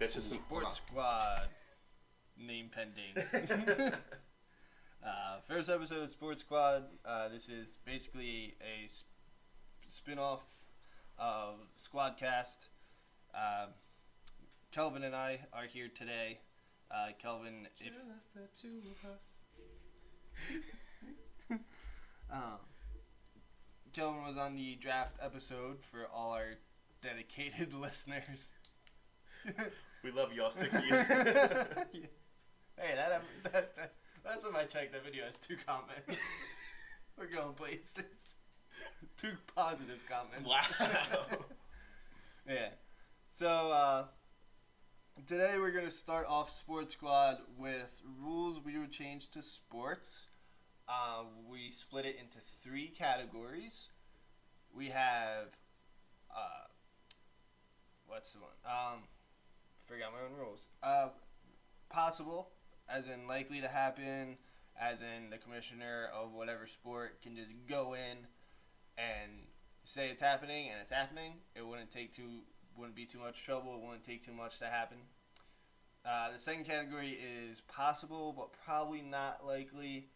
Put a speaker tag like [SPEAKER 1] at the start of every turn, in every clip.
[SPEAKER 1] That's just
[SPEAKER 2] Sports Squad. Name pending. First episode of Sports Squad. This is basically a spin-off of Squadcast. Kelvin and I are here today. Kelvin,
[SPEAKER 1] just the two of us.
[SPEAKER 2] Kelvin was on the draft episode for all our dedicated listeners.
[SPEAKER 1] We love y'all 6 years.
[SPEAKER 2] Hey, that's when I checked. That video has 2 comments. We're going places. 2 positive comments.
[SPEAKER 1] Wow.
[SPEAKER 2] Yeah. So, today we're going to start off Sports Squad with rules we would change to sports. We split it into 3 categories. We have, what's the one? Forgot my own rules. Possible, as in likely to happen, as in the commissioner of whatever sport can just go in and say it's happening, and it's happening. It wouldn't be too much trouble. It wouldn't take too much to happen. The second category is possible, but probably not likely.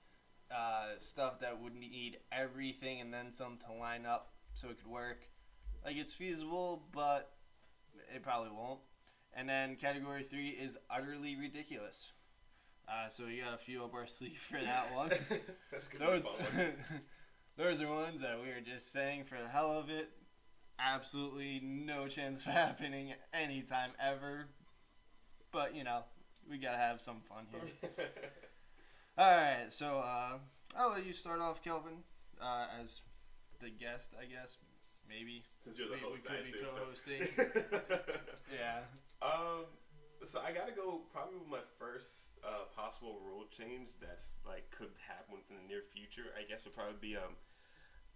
[SPEAKER 2] Stuff that would need everything and then some to line up so it could work. Like, it's feasible, but it probably won't. And then category 3 is utterly ridiculous. So we got a few up our sleeve for that one.
[SPEAKER 1] That's gonna be a fun one.
[SPEAKER 2] Those are ones that we are just saying for the hell of it. Absolutely no chance of happening anytime ever. But, we gotta have some fun here. Alright, so I'll let you start off, Kelvin, as the guest, I guess. Maybe.
[SPEAKER 1] Since you're the host,
[SPEAKER 2] we
[SPEAKER 1] I
[SPEAKER 2] could be
[SPEAKER 1] assume
[SPEAKER 2] co-hosting. Yeah.
[SPEAKER 1] So I gotta go probably with my first possible rule change that's could happen within the near future. I guess would probably be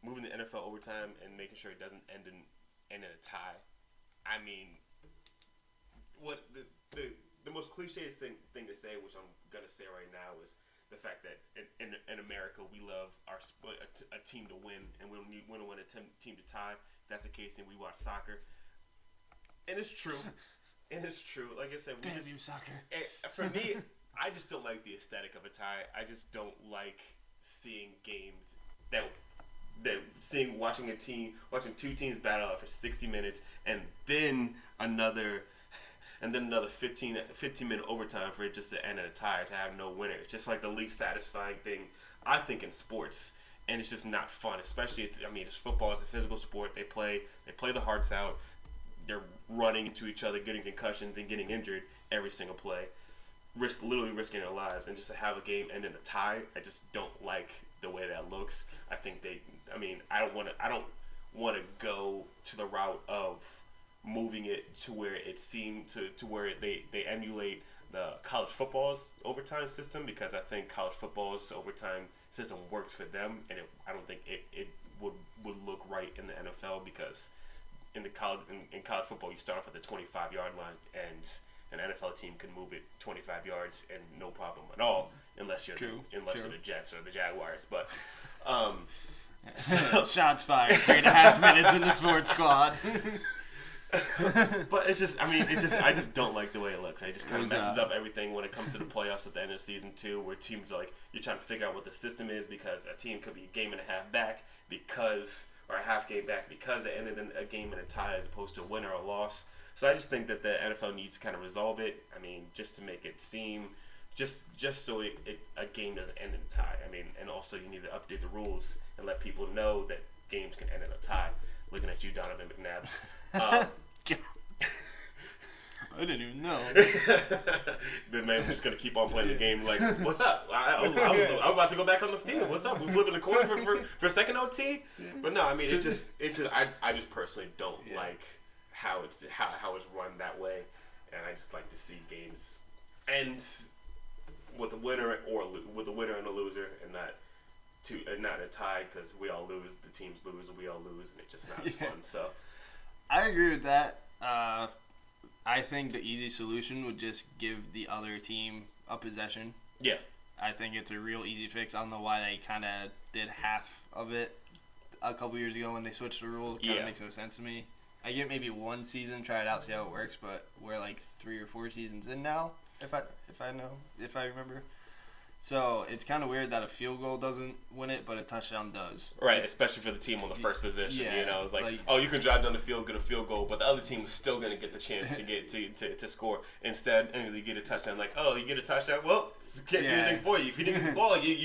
[SPEAKER 1] moving the NFL overtime and making sure it doesn't end in a tie. I mean, what the most cliche thing to say, which I'm gonna say right now, is the fact that in America we love a team to win, and we don't want a team to tie. If that's the case, then we watch soccer, and it's true. And it's true. Like I said,
[SPEAKER 2] soccer.
[SPEAKER 1] For me, I just don't like the aesthetic of a tie. I just don't like seeing games watching 2 teams battle out for 60 minutes and then another 15-minute overtime for it just to end in a tie, to have no winner. It's just like the least satisfying thing, I think, in sports. And it's just not fun, especially it's football. It's a physical sport. They play the hearts out. They're running into each other, getting concussions and getting injured every single play, literally risking their lives. And just to have a game end in a tie, I just don't like the way that looks. I think I don't want to go to the route of moving it to where it seemed to where they emulate the college football's overtime system, because I think college football's overtime system works for them, and I don't think it would look right in the NFL, because in college football you start off at the 25-yard line, and an NFL team can move it 25 yards and no problem at all, unless you're the Jets or the Jaguars. But
[SPEAKER 2] shots fired. 3.5 minutes in the Sports Squad.
[SPEAKER 1] But I just don't like the way it looks. It just kind of messes up everything when it comes to the playoffs at the end of season 2, where teams are you're trying to figure out what the system is, because a team could be a game and a half back or a half game back because it ended in a game in a tie as opposed to a win or a loss. So I just think that the NFL needs to kind of resolve it. Just to make it seem, just so a game doesn't end in a tie. And also you need to update the rules and let people know that games can end in a tie. Looking at you, Donovan McNabb.
[SPEAKER 2] I didn't even know.
[SPEAKER 1] The man was just gonna keep on playing the game. Like, what's up? I was about to go back on the field. What's up? We're flipping the coin for second OT. But no, I just personally don't like how it's run that way, and I just like to see games end with a winner and a loser, and not a tie, because we all lose. The teams lose, and we all lose, and it's just not as fun. So
[SPEAKER 2] I agree with that. I think the easy solution would just give the other team a possession.
[SPEAKER 1] Yeah.
[SPEAKER 2] I think it's a real easy fix. I don't know why they kind of did half of it a couple years ago when they switched the rule. It kind of makes no sense to me. I get maybe one season, try it out, see how it works. But we're like 3 or 4 seasons in now, if I remember. So it's kind of weird that a field goal doesn't win it, but a touchdown does.
[SPEAKER 1] Right, especially for the team on the first position.
[SPEAKER 2] Yeah,
[SPEAKER 1] you know, it's like, oh, you can drive down the field, get a field goal, but the other team is still going to get the chance to get to score. Instead, and you get a touchdown. Like, oh, you get a touchdown. Well, can't do anything for you. If you didn't get the ball, you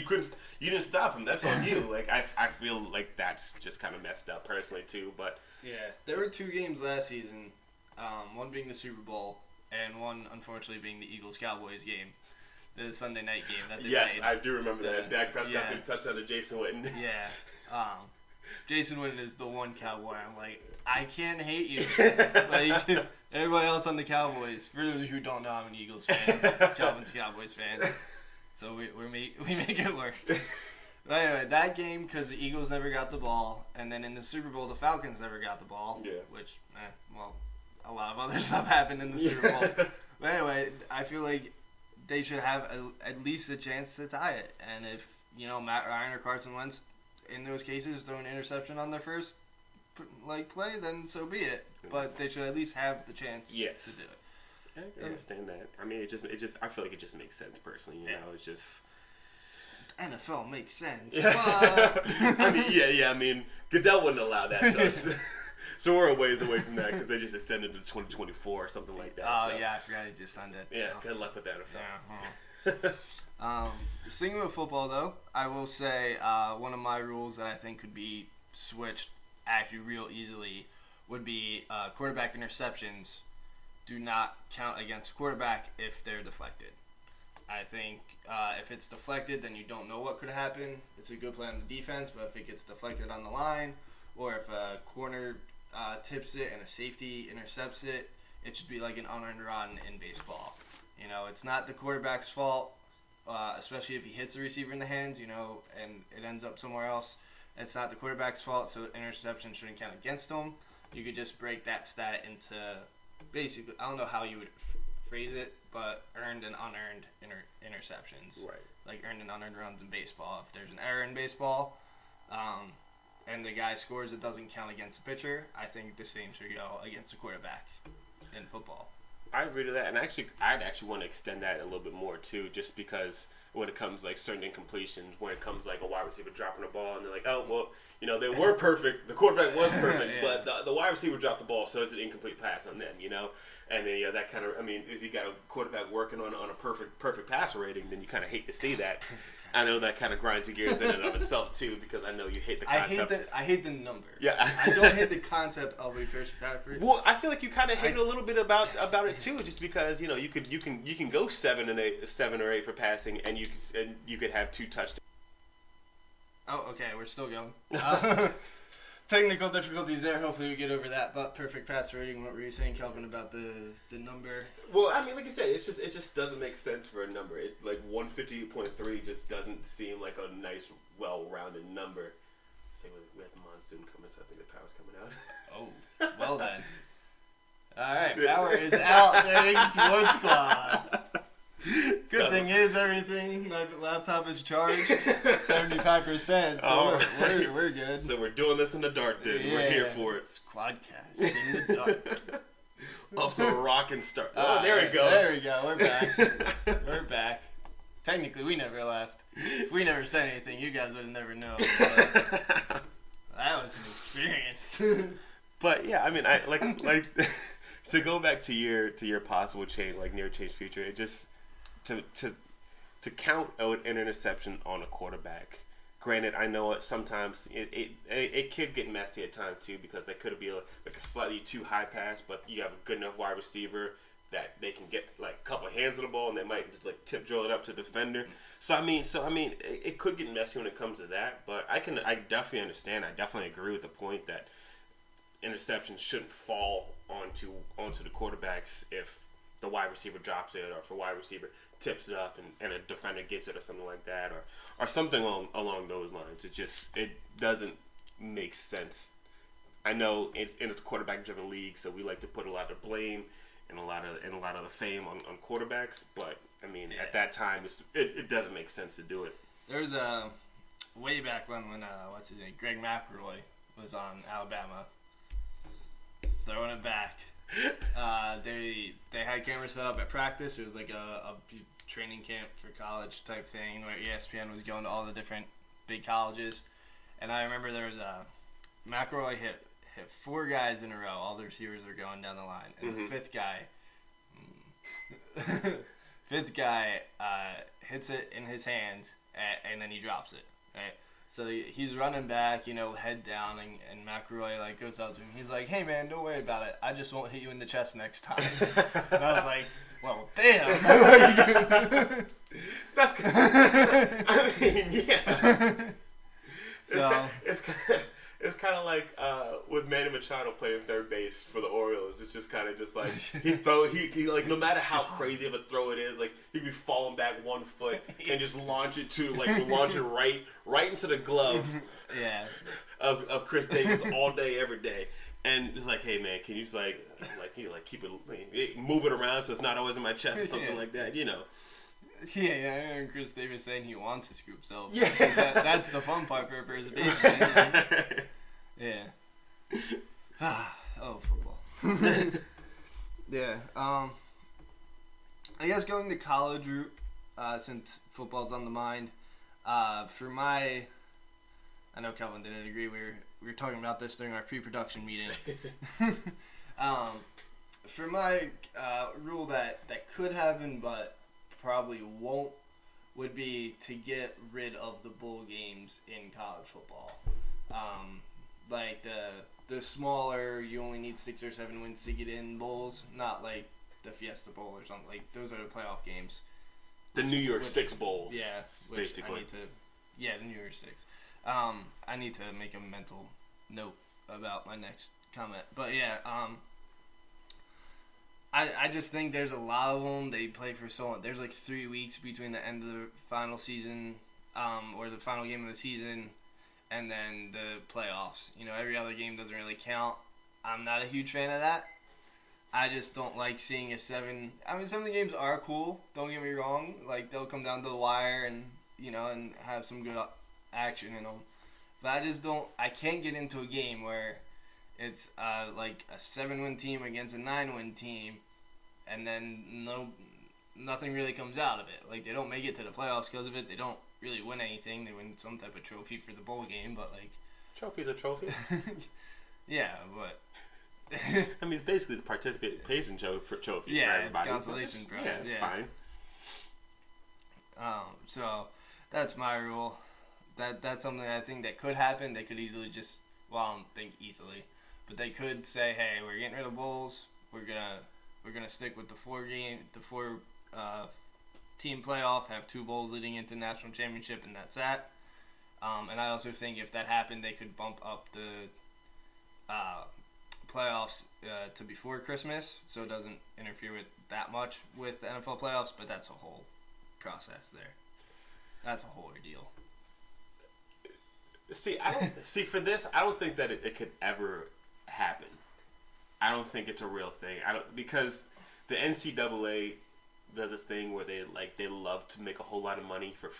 [SPEAKER 1] didn't stop him. That's on you. Like, I feel like that's just kind of messed up personally too. But
[SPEAKER 2] yeah, there were 2 games last season. One being the Super Bowl, and one unfortunately being the Eagles-Cowboys game. The Sunday night game that they
[SPEAKER 1] yes,
[SPEAKER 2] played.
[SPEAKER 1] I do remember that. Dak Prescott threw a touchdown to Jason Witten.
[SPEAKER 2] Yeah. Jason Witten is the one Cowboy. I'm like, I can't hate you. Like, everybody else on the Cowboys. For those of you who don't know, I'm an Eagles fan. Kelvin's a Cowboys fan. So we make it work. But anyway, that game, because the Eagles never got the ball, and then in the Super Bowl, the Falcons never got the ball.
[SPEAKER 1] Yeah.
[SPEAKER 2] Which, a lot of other stuff happened in the Super Bowl. But anyway, I feel like they should have at least a chance to tie it. And if, Matt Ryan or Carson Wentz, in those cases, throw an interception on their first play, then so be it. But they should at least have the chance to do it.
[SPEAKER 1] I understand that. I mean, I feel like it just makes sense personally. You know, it's just
[SPEAKER 2] NFL makes sense.
[SPEAKER 1] Yeah.
[SPEAKER 2] But
[SPEAKER 1] I mean, I mean, Goodell wouldn't allow that. So we're a ways away from that because they just extended to 2024 or something like that.
[SPEAKER 2] Oh, yeah, I forgot he just signed it.
[SPEAKER 1] Yeah, good luck with that.
[SPEAKER 2] Yeah. Sticking with football, though, I will say one of my rules that I think could be switched actually real easily would be quarterback interceptions do not count against quarterback if they're deflected. I think if it's deflected, then you don't know what could happen. It's a good play on the defense, but if it gets deflected on the line or if a corner tips it and a safety intercepts it, it should be like an unearned run in baseball. It's not the quarterback's fault, especially if he hits the receiver in the hands, and it ends up somewhere else. It's not the quarterback's fault, so interception shouldn't count against him. You could just break that stat into basically, I don't know how you would phrase it, but earned and unearned interceptions.
[SPEAKER 1] Right.
[SPEAKER 2] Like earned and unearned runs in baseball. If there's an error in baseball, and the guy scores, it doesn't count against the pitcher. I think the same should go against a quarterback in football.
[SPEAKER 1] I agree to that, and I'd actually want to extend that a little bit more too, just because when it comes like certain incompletions, when it comes like a wide receiver dropping the ball, and they're like, oh well, they were perfect, the quarterback was perfect,
[SPEAKER 2] Yeah.
[SPEAKER 1] but the wide receiver dropped the ball, so it's an incomplete pass on them, And then that kind of, I mean, if you got a quarterback working on a perfect passer rating, then you kind of hate to see that. I know that kind of grinds your gears in and of itself too, because I know you hate the concept.
[SPEAKER 2] I hate the number.
[SPEAKER 1] Yeah.
[SPEAKER 2] I don't hate the concept of a perfect passer rating.
[SPEAKER 1] Well, I feel like you kind of hate it a little bit about it too, just because you can go 7 or 8 for passing, and you could have 2 touchdowns.
[SPEAKER 2] Oh, okay, we're still going. Technical difficulties there. Hopefully we get over that. But perfect pass rating. What were you saying, Kelvin, about the number?
[SPEAKER 1] Well, I mean, like I said, it just doesn't make sense for a number. It like 158.3 just doesn't seem like a nice, well-rounded number. Same with the monsoon coming, so I think the power's coming out.
[SPEAKER 2] Oh, well then. All right, power is out during Sports Squad. Good thing is everything. My laptop is charged 75%, so we're good.
[SPEAKER 1] So we're doing this in the dark then. Yeah. We're here for it.
[SPEAKER 2] Squadcast in the dark.
[SPEAKER 1] Off to a rockin' start. Oh, there it goes.
[SPEAKER 2] There we go. We're back. We're back. Technically, we never left. If we never said anything, you guys would have never known. That was an experience.
[SPEAKER 1] But yeah, I mean, I like to go back to your possible change, like near change future. It just to count an interception on a quarterback. Granted, I know sometimes it could get messy at times too, because it could be like a slightly too high pass, but you have a good enough wide receiver that they can get like a couple hands on the ball and they might just like tip drill it up to the defender. So I mean, it could get messy when it comes to that. But I definitely understand. I definitely agree with the point that interceptions shouldn't fall onto the quarterbacks if the wide receiver drops it, or if a wide receiver tips it up and a defender gets it, or something like that, or something along those lines. It doesn't make sense. I know it's a quarterback driven league, so we like to put a lot of blame and a lot of the fame on quarterbacks, but I mean, at that time it doesn't make sense to do it.
[SPEAKER 2] There was a way back when what's his name, Greg McElroy was on Alabama. throwing it back. They had cameras set up at practice. It was like a training camp for college type thing where ESPN was going to all the different big colleges. And I remember there was a McElroy hit 4 guys in a row. All the receivers were going down the line, and the fifth guy hits it in his hands, and then he drops it. Right. So he's running back, head down, and McElroy like goes up to him. He's like, "Hey man, don't worry about it. I just won't hit you in the chest next time." And I was like, "Well, damn."
[SPEAKER 1] That's. I mean, yeah.
[SPEAKER 2] So
[SPEAKER 1] It's kind of like with Manny Machado playing third base for the Orioles. It's just kind of just like he like no matter how crazy of a throw it is, like he'd be falling back 1 foot and just launch it right into the glove of Chris Davis all day every day. And it's like, hey man, can you just keep it move it around so it's not always in my chest or something like that,
[SPEAKER 2] Yeah, I remember Chris Davis saying he wants to scoop himself.
[SPEAKER 1] Yeah.
[SPEAKER 2] That's the fun part for a first baseman. Yeah. Oh, football. Yeah. I guess going the college route, since football's on the mind, I know Kelvin didn't agree. We were talking about this during our pre-production meeting. For my rule that could happen, but probably won't, would be to get rid of the bowl games in college football. Like the smaller, you only need 6 or 7 wins to get in bowls, not like the Fiesta Bowl or something. Like those are the playoff games.
[SPEAKER 1] The New Year's Six bowls.
[SPEAKER 2] Yeah,
[SPEAKER 1] basically.
[SPEAKER 2] The New Year's Six. I need to make a mental note about my next comment, but yeah, I just think there's a lot of them. They play for so long. There's like 3 weeks between the end of the final season, or the final game of the season, and then the playoffs. Every other game doesn't really count. I'm not a huge fan of that. I just don't like seeing some of the games are cool. Don't get me wrong. Like they'll come down to the wire and and have some good action in them. But I can't get into a game where it's like a 7-win team against a 9-win team, and then nothing really comes out of it. Like they don't make it to the playoffs because of it. They don't really win anything. They win some type of trophy for the bowl game, but like
[SPEAKER 1] trophy's a trophy.
[SPEAKER 2] Yeah, but
[SPEAKER 1] I mean, it's basically the participation trophy for everybody.
[SPEAKER 2] Yeah, it's consolation prize.
[SPEAKER 1] Yeah, it's fine.
[SPEAKER 2] So that's my rule. That's something I think that could happen. They could easily I don't think easily, but they could say, hey, we're getting rid of bowls. We're gonna stick with the 4 team playoff. Have 2 bowls leading into national championship, and that's that. And I also think if that happened, they could bump up the playoffs to before Christmas, so it doesn't interfere with that much with the NFL playoffs. But that's a whole process there. That's a whole ordeal.
[SPEAKER 1] For this, I don't think that it could ever happen. I don't think it's a real thing. Because the NCAA does this thing where they love to make a whole lot of money for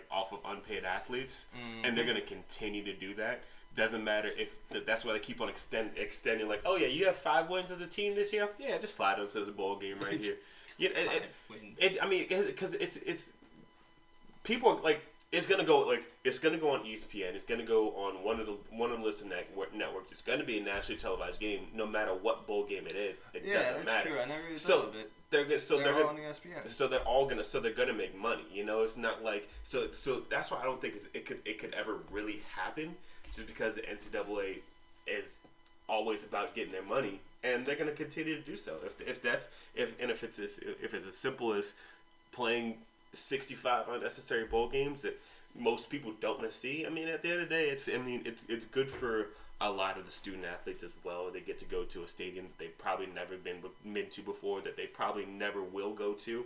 [SPEAKER 1] off of unpaid athletes, and they're gonna continue to do that. Doesn't matter if that's why they keep on extending. Like, oh yeah, you have 5 wins as a team this year. Yeah, just slide onto the bowl game right here. Yeah, 5 wins. Because it's people like. It's gonna go on ESPN. It's gonna go on one of the list networks. It's gonna be a nationally televised game, no matter what bowl game it is. It doesn't matter.
[SPEAKER 2] True. I never even thought of it.
[SPEAKER 1] They're
[SPEAKER 2] on ESPN.
[SPEAKER 1] So they're gonna make money. It's not like so that's why I don't think it could ever really happen. Just because the NCAA is always about getting their money, and they're gonna continue to do so. If it's as simple as playing 65 unnecessary bowl games that most people don't want to see. I mean, at the end of the day, it's good for a lot of the student athletes as well. They get to go to a stadium that they've probably never been to before, that they probably never will go to.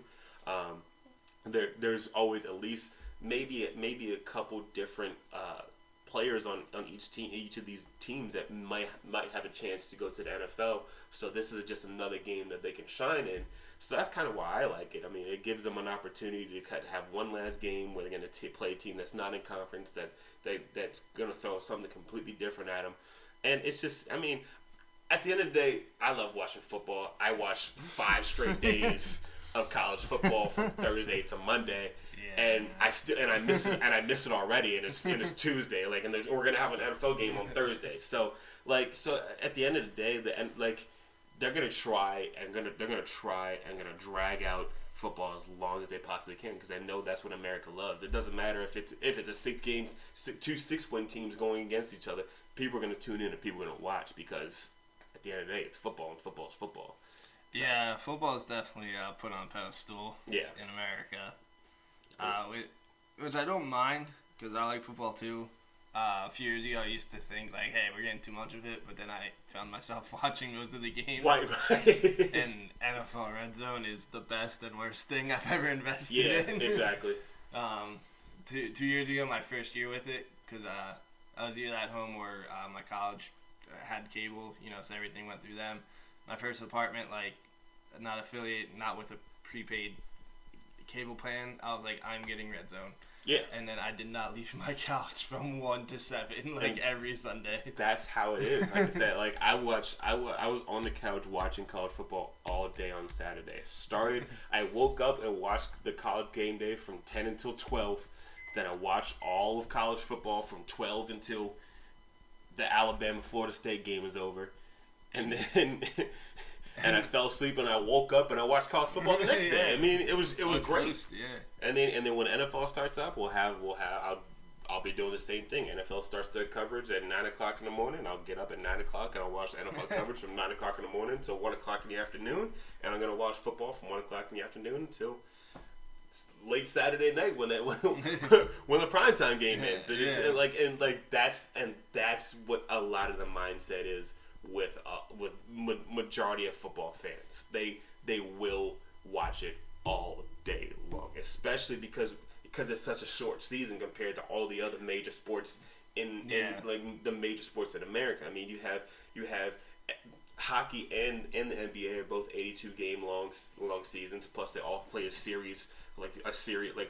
[SPEAKER 1] There's always at least maybe a couple different players on each of these teams that might have a chance to go to the NFL. So this is just another game that they can shine in. So that's kind of why I like it. I mean, it gives them an opportunity to have one last game where they're going to play a team that's not in conference, that's going to throw something completely different at them. And it's just, I mean, at the end of the day, I love watching football. I watched 5 straight days of college football from Thursday to Monday, and I miss it already. And it's Tuesday, like, and we're gonna have an NFL game on Thursday. So at the end of the day, they're gonna try and drag out football as long as they possibly can, because I know that's what America loves. It doesn't matter if it's a 6-game, 2 6-win teams going against each other. People are gonna tune in and people are gonna watch, because at the end of the day, it's football, and football is football. So.
[SPEAKER 2] Yeah, football is definitely put on a pedestal.
[SPEAKER 1] Yeah.
[SPEAKER 2] In America, which I don't mind, because I like football too. A few years ago, I used to think, like, hey, we're getting too much of it, but then I found myself watching most of the games.
[SPEAKER 1] Right.
[SPEAKER 2] And NFL Red Zone is the best and worst thing I've ever invested in.
[SPEAKER 1] Yeah, exactly.
[SPEAKER 2] 2 years ago, my first year with it, because I was either at home or my college had cable, so everything went through them. My first apartment, like, not affiliate, not with a prepaid cable plan, I was like, I'm getting Red Zone.
[SPEAKER 1] Yeah.
[SPEAKER 2] And then I did not leave my couch from 1 to 7, every Sunday.
[SPEAKER 1] That's how it is. Like I said, like I was on the couch watching college football all day on Saturday. I woke up and watched the college game day from 10 until 12. Then I watched all of college football from 12 until the Alabama-Florida State game was over. And then and I fell asleep and I woke up and I watched college football the next day. I mean, it was great.
[SPEAKER 2] Yeah.
[SPEAKER 1] And then when NFL starts up, I'll be doing the same thing. NFL starts their coverage at 9:00 in the morning. I'll get up at 9:00 and I'll watch NFL coverage from 9:00 in the morning until 1:00 in the afternoon. And I'm gonna watch football from 1:00 in the afternoon until late Saturday night when the primetime game ends. And that's what a lot of the mindset is with majority of football fans. They will watch it all day long, especially because it's such a short season compared to all the other major sports in like the major sports in America. I mean, you have hockey and the NBA are both 82 game long seasons, plus they all play a series like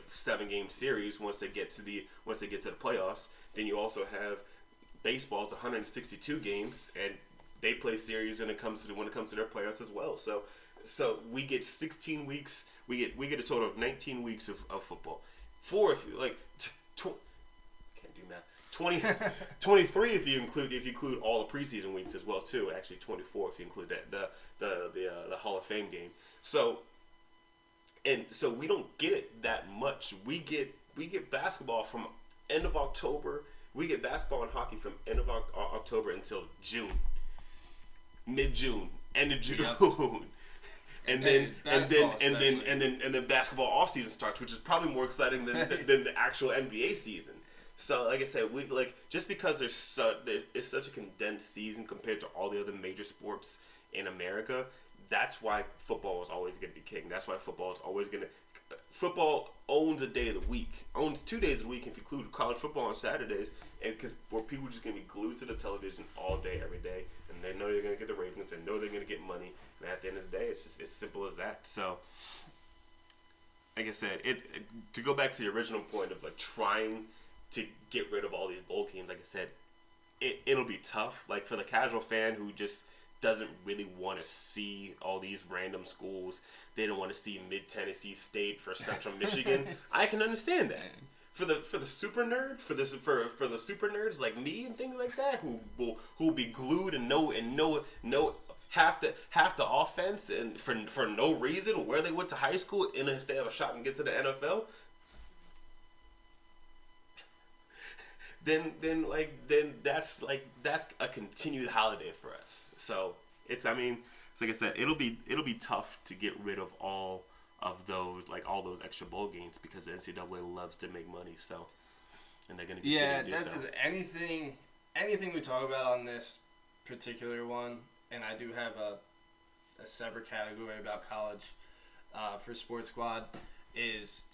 [SPEAKER 1] 7-game series once they get to the playoffs. Then you also have baseball. It's 162 games, and they play series when it comes to their playoffs as well. So we get 16 weeks. We get a total of 19 weeks of football. Can't do math. 23 if you include all the preseason weeks as well too. Actually 24 if you include the Hall of Fame game. So we don't get it that much. We get basketball from end of October. We get basketball and hockey from end of October until June. Mid-June, end of June. Yep. And then basketball off season starts, which is probably more exciting than the actual NBA season. So, like I said, just because it's such a condensed season compared to all the other major sports in America, that's why football is always going to be king. That's why football is always going to. Football owns a day of the week, owns 2 days of the week if you include college football on Saturdays, and where people are just going to be glued to the television all day, every day, and they know they're going to get the ratings, they know they're going to get money, and at the end of the day, it's just as simple as that. So, like I said, to go back to the original point of like trying to get rid of all these bowl games, like I said, it'll be tough. Like for the casual fan who just doesn't really want to see all these random schools. They don't want to see Mid-Tennessee State for Central Michigan. I can understand that. For the super nerd, for the super nerds like me and things like that, who'll be glued and know half the offense and for no reason, where they went to high school, and if they have a shot and get to the NFL, then that's a continued holiday for us. So it's like I said, it'll be tough to get rid of all those extra bowl games because the NCAA loves to make money. So, and they're gonna continue to do so.
[SPEAKER 2] Anything we talk about on this particular one, and I do have a separate category about college for SportsSqwad, is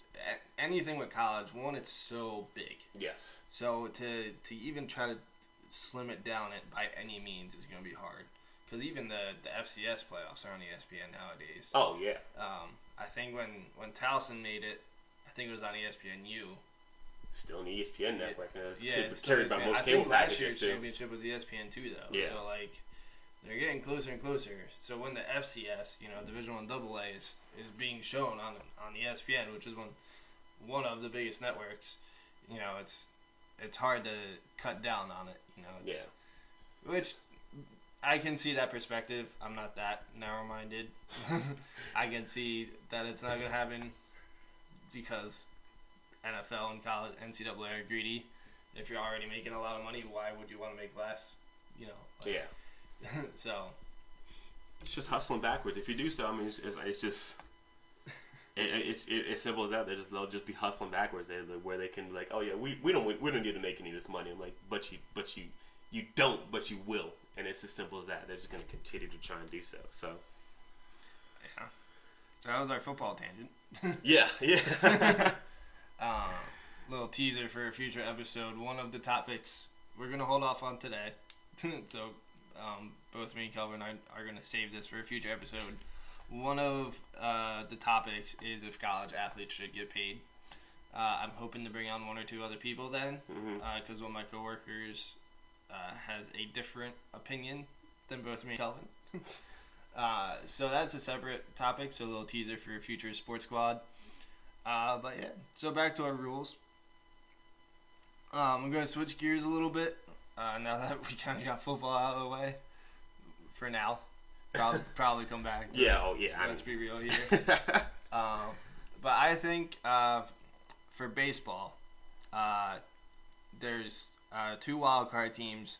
[SPEAKER 2] anything with college. One, it's so big.
[SPEAKER 1] Yes. So
[SPEAKER 2] to even try to slim it down by any means is going to be hard. Because even the FCS playoffs are on ESPN nowadays.
[SPEAKER 1] Oh, yeah.
[SPEAKER 2] I think when Towson made it, I think it was on ESPNU.
[SPEAKER 1] Still on the ESPN network.
[SPEAKER 2] It's
[SPEAKER 1] carried by most cable packages.
[SPEAKER 2] Last year's championship was ESPN2, though.
[SPEAKER 1] Yeah.
[SPEAKER 2] So, they're getting closer and closer. So when the FCS, Division I AA is being shown on ESPN, which is one of the biggest networks, it's hard to cut down on it. Which I can see that perspective. I'm not that narrow-minded. I can see that it's not going to happen because NFL and college NCAA are greedy. If you're already making a lot of money, why would you want to make less? So
[SPEAKER 1] it's just hustling backwards. If you do so, I mean, it's just it's as simple as that. They'll just be hustling backwards. Where they can be like, oh yeah, we don't need to make any of this money. I'm like, but you don't, but you will, and it's as simple as that. They're just going to continue to try and do so. So
[SPEAKER 2] yeah, so that was our football tangent.
[SPEAKER 1] yeah.
[SPEAKER 2] Little teaser for a future episode. One of the topics we're going to hold off on today. So both me and Kelvin are going to save this for a future episode. One of the topics is if college athletes should get paid. I'm hoping to bring on one or two other people then, because one of my coworkers has a different opinion than both me and Kelvin. So that's a separate topic, so a little teaser for a future SportsSqwad. But yeah, so back to our rules. I'm going to switch gears a little bit now that we kind of got football out of the way. For now. Probably come back. Let's be real here. But I think for baseball, there's 2 wild card teams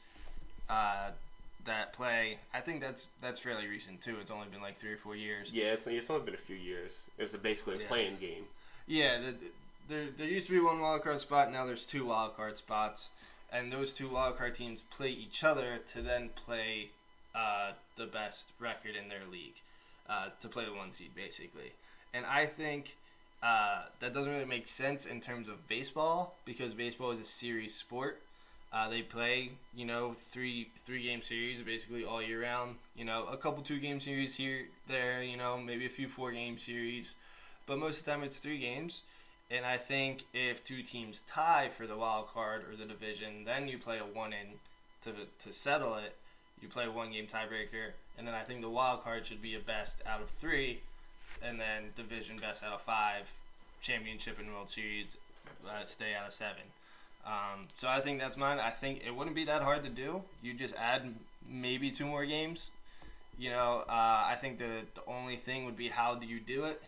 [SPEAKER 2] that play. I think that's fairly recent too. It's only been like 3 or 4 years.
[SPEAKER 1] Yeah, it's only been a few years. It's basically a playing game.
[SPEAKER 2] Yeah, there used to be 1 wild card spot. Now there's 2 wild card spots, and those 2 wild card teams play each other to then play the best record in their league to play the 1 seed basically. And I think that doesn't really make sense in terms of baseball because baseball is a series sport. They play, 3 game series basically all year round. A couple 2 game series here, there, maybe a few 4 game series. But most of the time it's 3 games. And I think if 2 teams tie for the wild card or the division, then you play a 1-in to settle it. You play a 1 game tiebreaker. And then I think the wild card should be a best out of 3. And then division best out of 5. Championship and World Series stay out of 7. So I think that's mine. I think it wouldn't be that hard to do. You just add maybe 2 more games. I think the only thing would be how do you do it?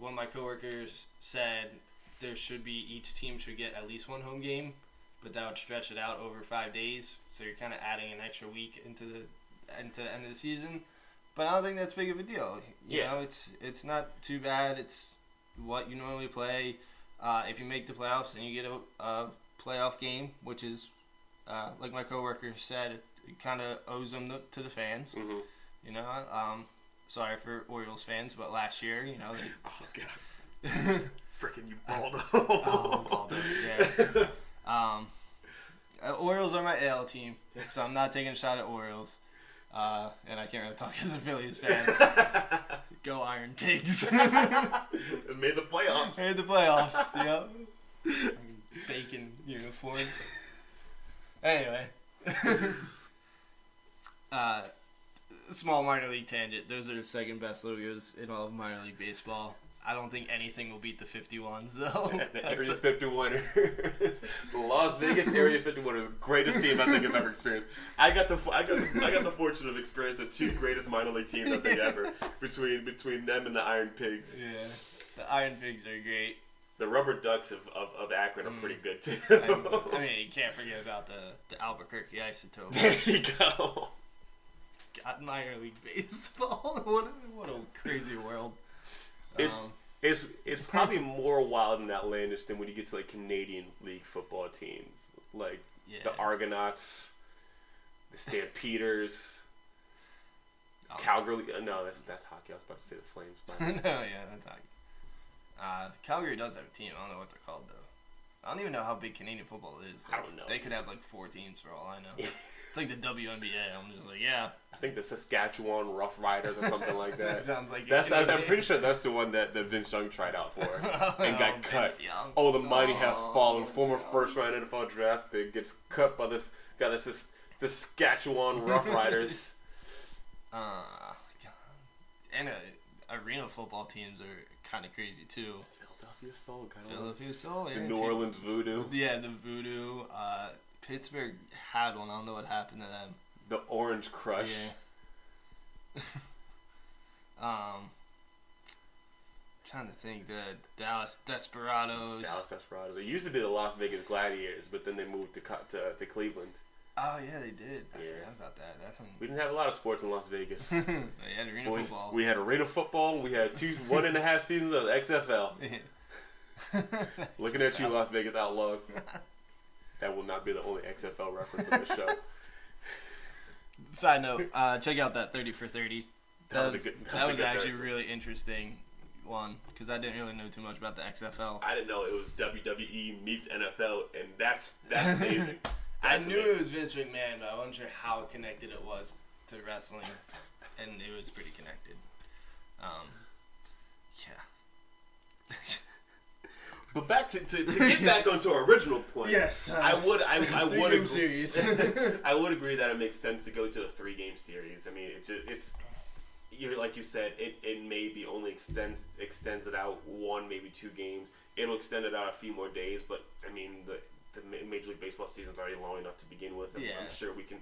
[SPEAKER 2] One of my coworkers said there should be each team should get at least 1 home game, but that would stretch it out over 5 days. So you're kind of adding an extra week into the end of the season. But I don't think that's big of a deal. You know, it's not too bad. It's what you normally play. If you make the playoffs, then you get a playoff game, which is, like my coworker said, it kind of owes them to the fans. Mm-hmm. Sorry for Orioles fans, but last year, they...
[SPEAKER 1] Oh, God. Freaking you, Baldo.
[SPEAKER 2] Baldo, yeah. Orioles are my AL team, so I'm not taking a shot at Orioles. And I can't really talk as a Phillies fan. Go Iron Pigs.
[SPEAKER 1] It made the playoffs.
[SPEAKER 2] Yep. Bacon uniforms. Anyway. Small minor league tangent. Those are the second best logos in all of minor league baseball. I don't think anything will beat the 51s, though.
[SPEAKER 1] The Area 51ers. The Las Vegas Area 51ers, greatest team I think I've ever experienced. I got the fortune of experiencing the 2 greatest minor league teams I think ever between them and the Iron Pigs.
[SPEAKER 2] Yeah, the Iron Pigs are great.
[SPEAKER 1] The Rubber Ducks of Akron are pretty good too.
[SPEAKER 2] I mean, you can't forget about the Albuquerque Isotopes.
[SPEAKER 1] There you go.
[SPEAKER 2] God, minor league baseball. What a crazy world.
[SPEAKER 1] It's probably more wild and outlandish than when you get to like Canadian League football teams, like the Argonauts, the Stampeders, Calgary. No, that's hockey. I was about to say the Flames.
[SPEAKER 2] No, yeah, that's hockey. Calgary does have a team. I don't know what they're called though. I don't even know how big Canadian football is. Like,
[SPEAKER 1] I don't know.
[SPEAKER 2] They could have like 4 teams for all I know. It's like the WNBA. I'm just like, yeah.
[SPEAKER 1] I think the Saskatchewan Rough Riders or something like that.
[SPEAKER 2] That sounds like
[SPEAKER 1] I'm pretty sure that's the one that Vince Young tried out for and got cut. The mighty have fallen. Former first-round NFL draft pick gets cut by this Saskatchewan Roughriders.
[SPEAKER 2] And arena football teams are kind of crazy too.
[SPEAKER 1] Philadelphia Soul,
[SPEAKER 2] yeah.
[SPEAKER 1] The New Orleans Voodoo.
[SPEAKER 2] Yeah, the Voodoo. Pittsburgh had one. I don't know what happened to them.
[SPEAKER 1] The Orange Crush.
[SPEAKER 2] Yeah. Trying to think, the Dallas Desperados.
[SPEAKER 1] It used to be the Las Vegas Gladiators, but then they moved to Cleveland.
[SPEAKER 2] Oh yeah, they did. I
[SPEAKER 1] Yeah.
[SPEAKER 2] forgot about that. That's when
[SPEAKER 1] We didn't have a lot of sports in Las Vegas.
[SPEAKER 2] they had arena football.
[SPEAKER 1] We had arena football. We had 1.5 seasons of the XFL. Looking at you, Las Vegas Outlaws. That will not be the only XFL reference on the show.
[SPEAKER 2] Side note, check out that 30 for 30. That was actually
[SPEAKER 1] record.
[SPEAKER 2] really interesting one because I didn't really know too much about the XFL.
[SPEAKER 1] I didn't know it was WWE meets NFL, and that's amazing.
[SPEAKER 2] I knew it was Vince McMahon, but I wasn't sure how connected it was to wrestling, and it was pretty connected. Yeah.
[SPEAKER 1] But back to get back onto our original point.
[SPEAKER 2] Yes,
[SPEAKER 1] I would agree.
[SPEAKER 2] Series.
[SPEAKER 1] I would agree that it makes sense to go to a 3-game series. I mean, it's you're like you said, it maybe only extends it out 1, maybe 2 games. It'll extend it out a few more days, but I mean the Major League Baseball season's already long enough to begin with. And I'm sure we can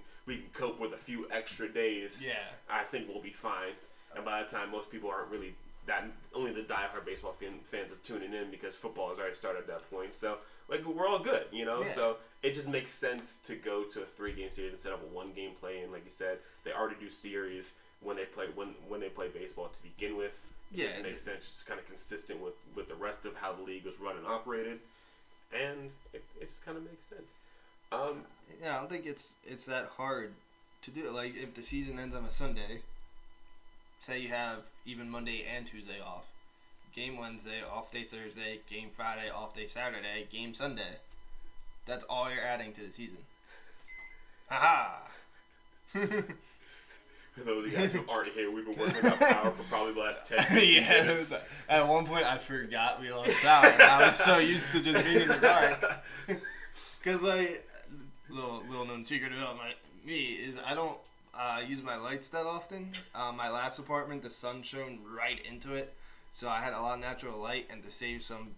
[SPEAKER 1] cope with a few extra days.
[SPEAKER 2] Yeah,
[SPEAKER 1] I think we'll be fine. And by the time most people aren't really only the diehard baseball fans are tuning in because football has already started at that point. So like we're all good, you know.
[SPEAKER 2] Yeah.
[SPEAKER 1] So it just makes sense to go to a 3-game series instead of a 1-game play. And like you said, they already do series when they play baseball to begin with. It just makes sense, just kind of consistent with the rest of how the league was run and operated, and it just kind of makes sense.
[SPEAKER 2] Yeah, I don't think it's that hard to do. Like if the season ends on a Sunday, say you have even Monday and Tuesday off, game Wednesday, off day Thursday, game Friday, off day Saturday, game Sunday. That's all you're adding to the season. Haha.
[SPEAKER 1] For those of you guys who aren't here, we've been working on power for probably the last 10 minutes.
[SPEAKER 2] At one point I forgot we lost power. I was so used to just being in the dark. Because, like, little known secret about me is I don't use my lights that often. My last apartment, the sun shone right into it. So I had a lot of natural light, and to save some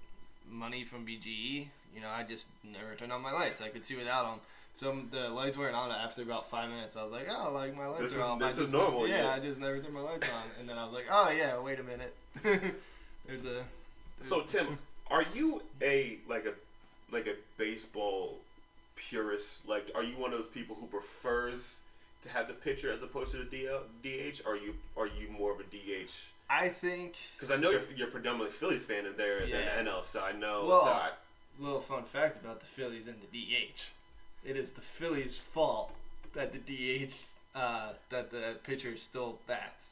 [SPEAKER 2] money from BGE, I just never turned on my lights. I could see without them. So the lights weren't on after about 5 minutes. I was like, oh, like my lights are on.
[SPEAKER 1] This is normal.
[SPEAKER 2] Yeah, I just never turned my lights on. And then I was like, oh yeah, wait a minute.
[SPEAKER 1] So Tim, are you a baseball purist? Like, are you one of those people who prefers to have the pitcher as opposed to the DH? Or are you more of a DH?
[SPEAKER 2] I think
[SPEAKER 1] because I know you're predominantly Phillies fan and they're in the NL, so I know.
[SPEAKER 2] Well, little fun fact about the Phillies and the DH. It is the Phillies' fault that the DH, that the pitcher still bats.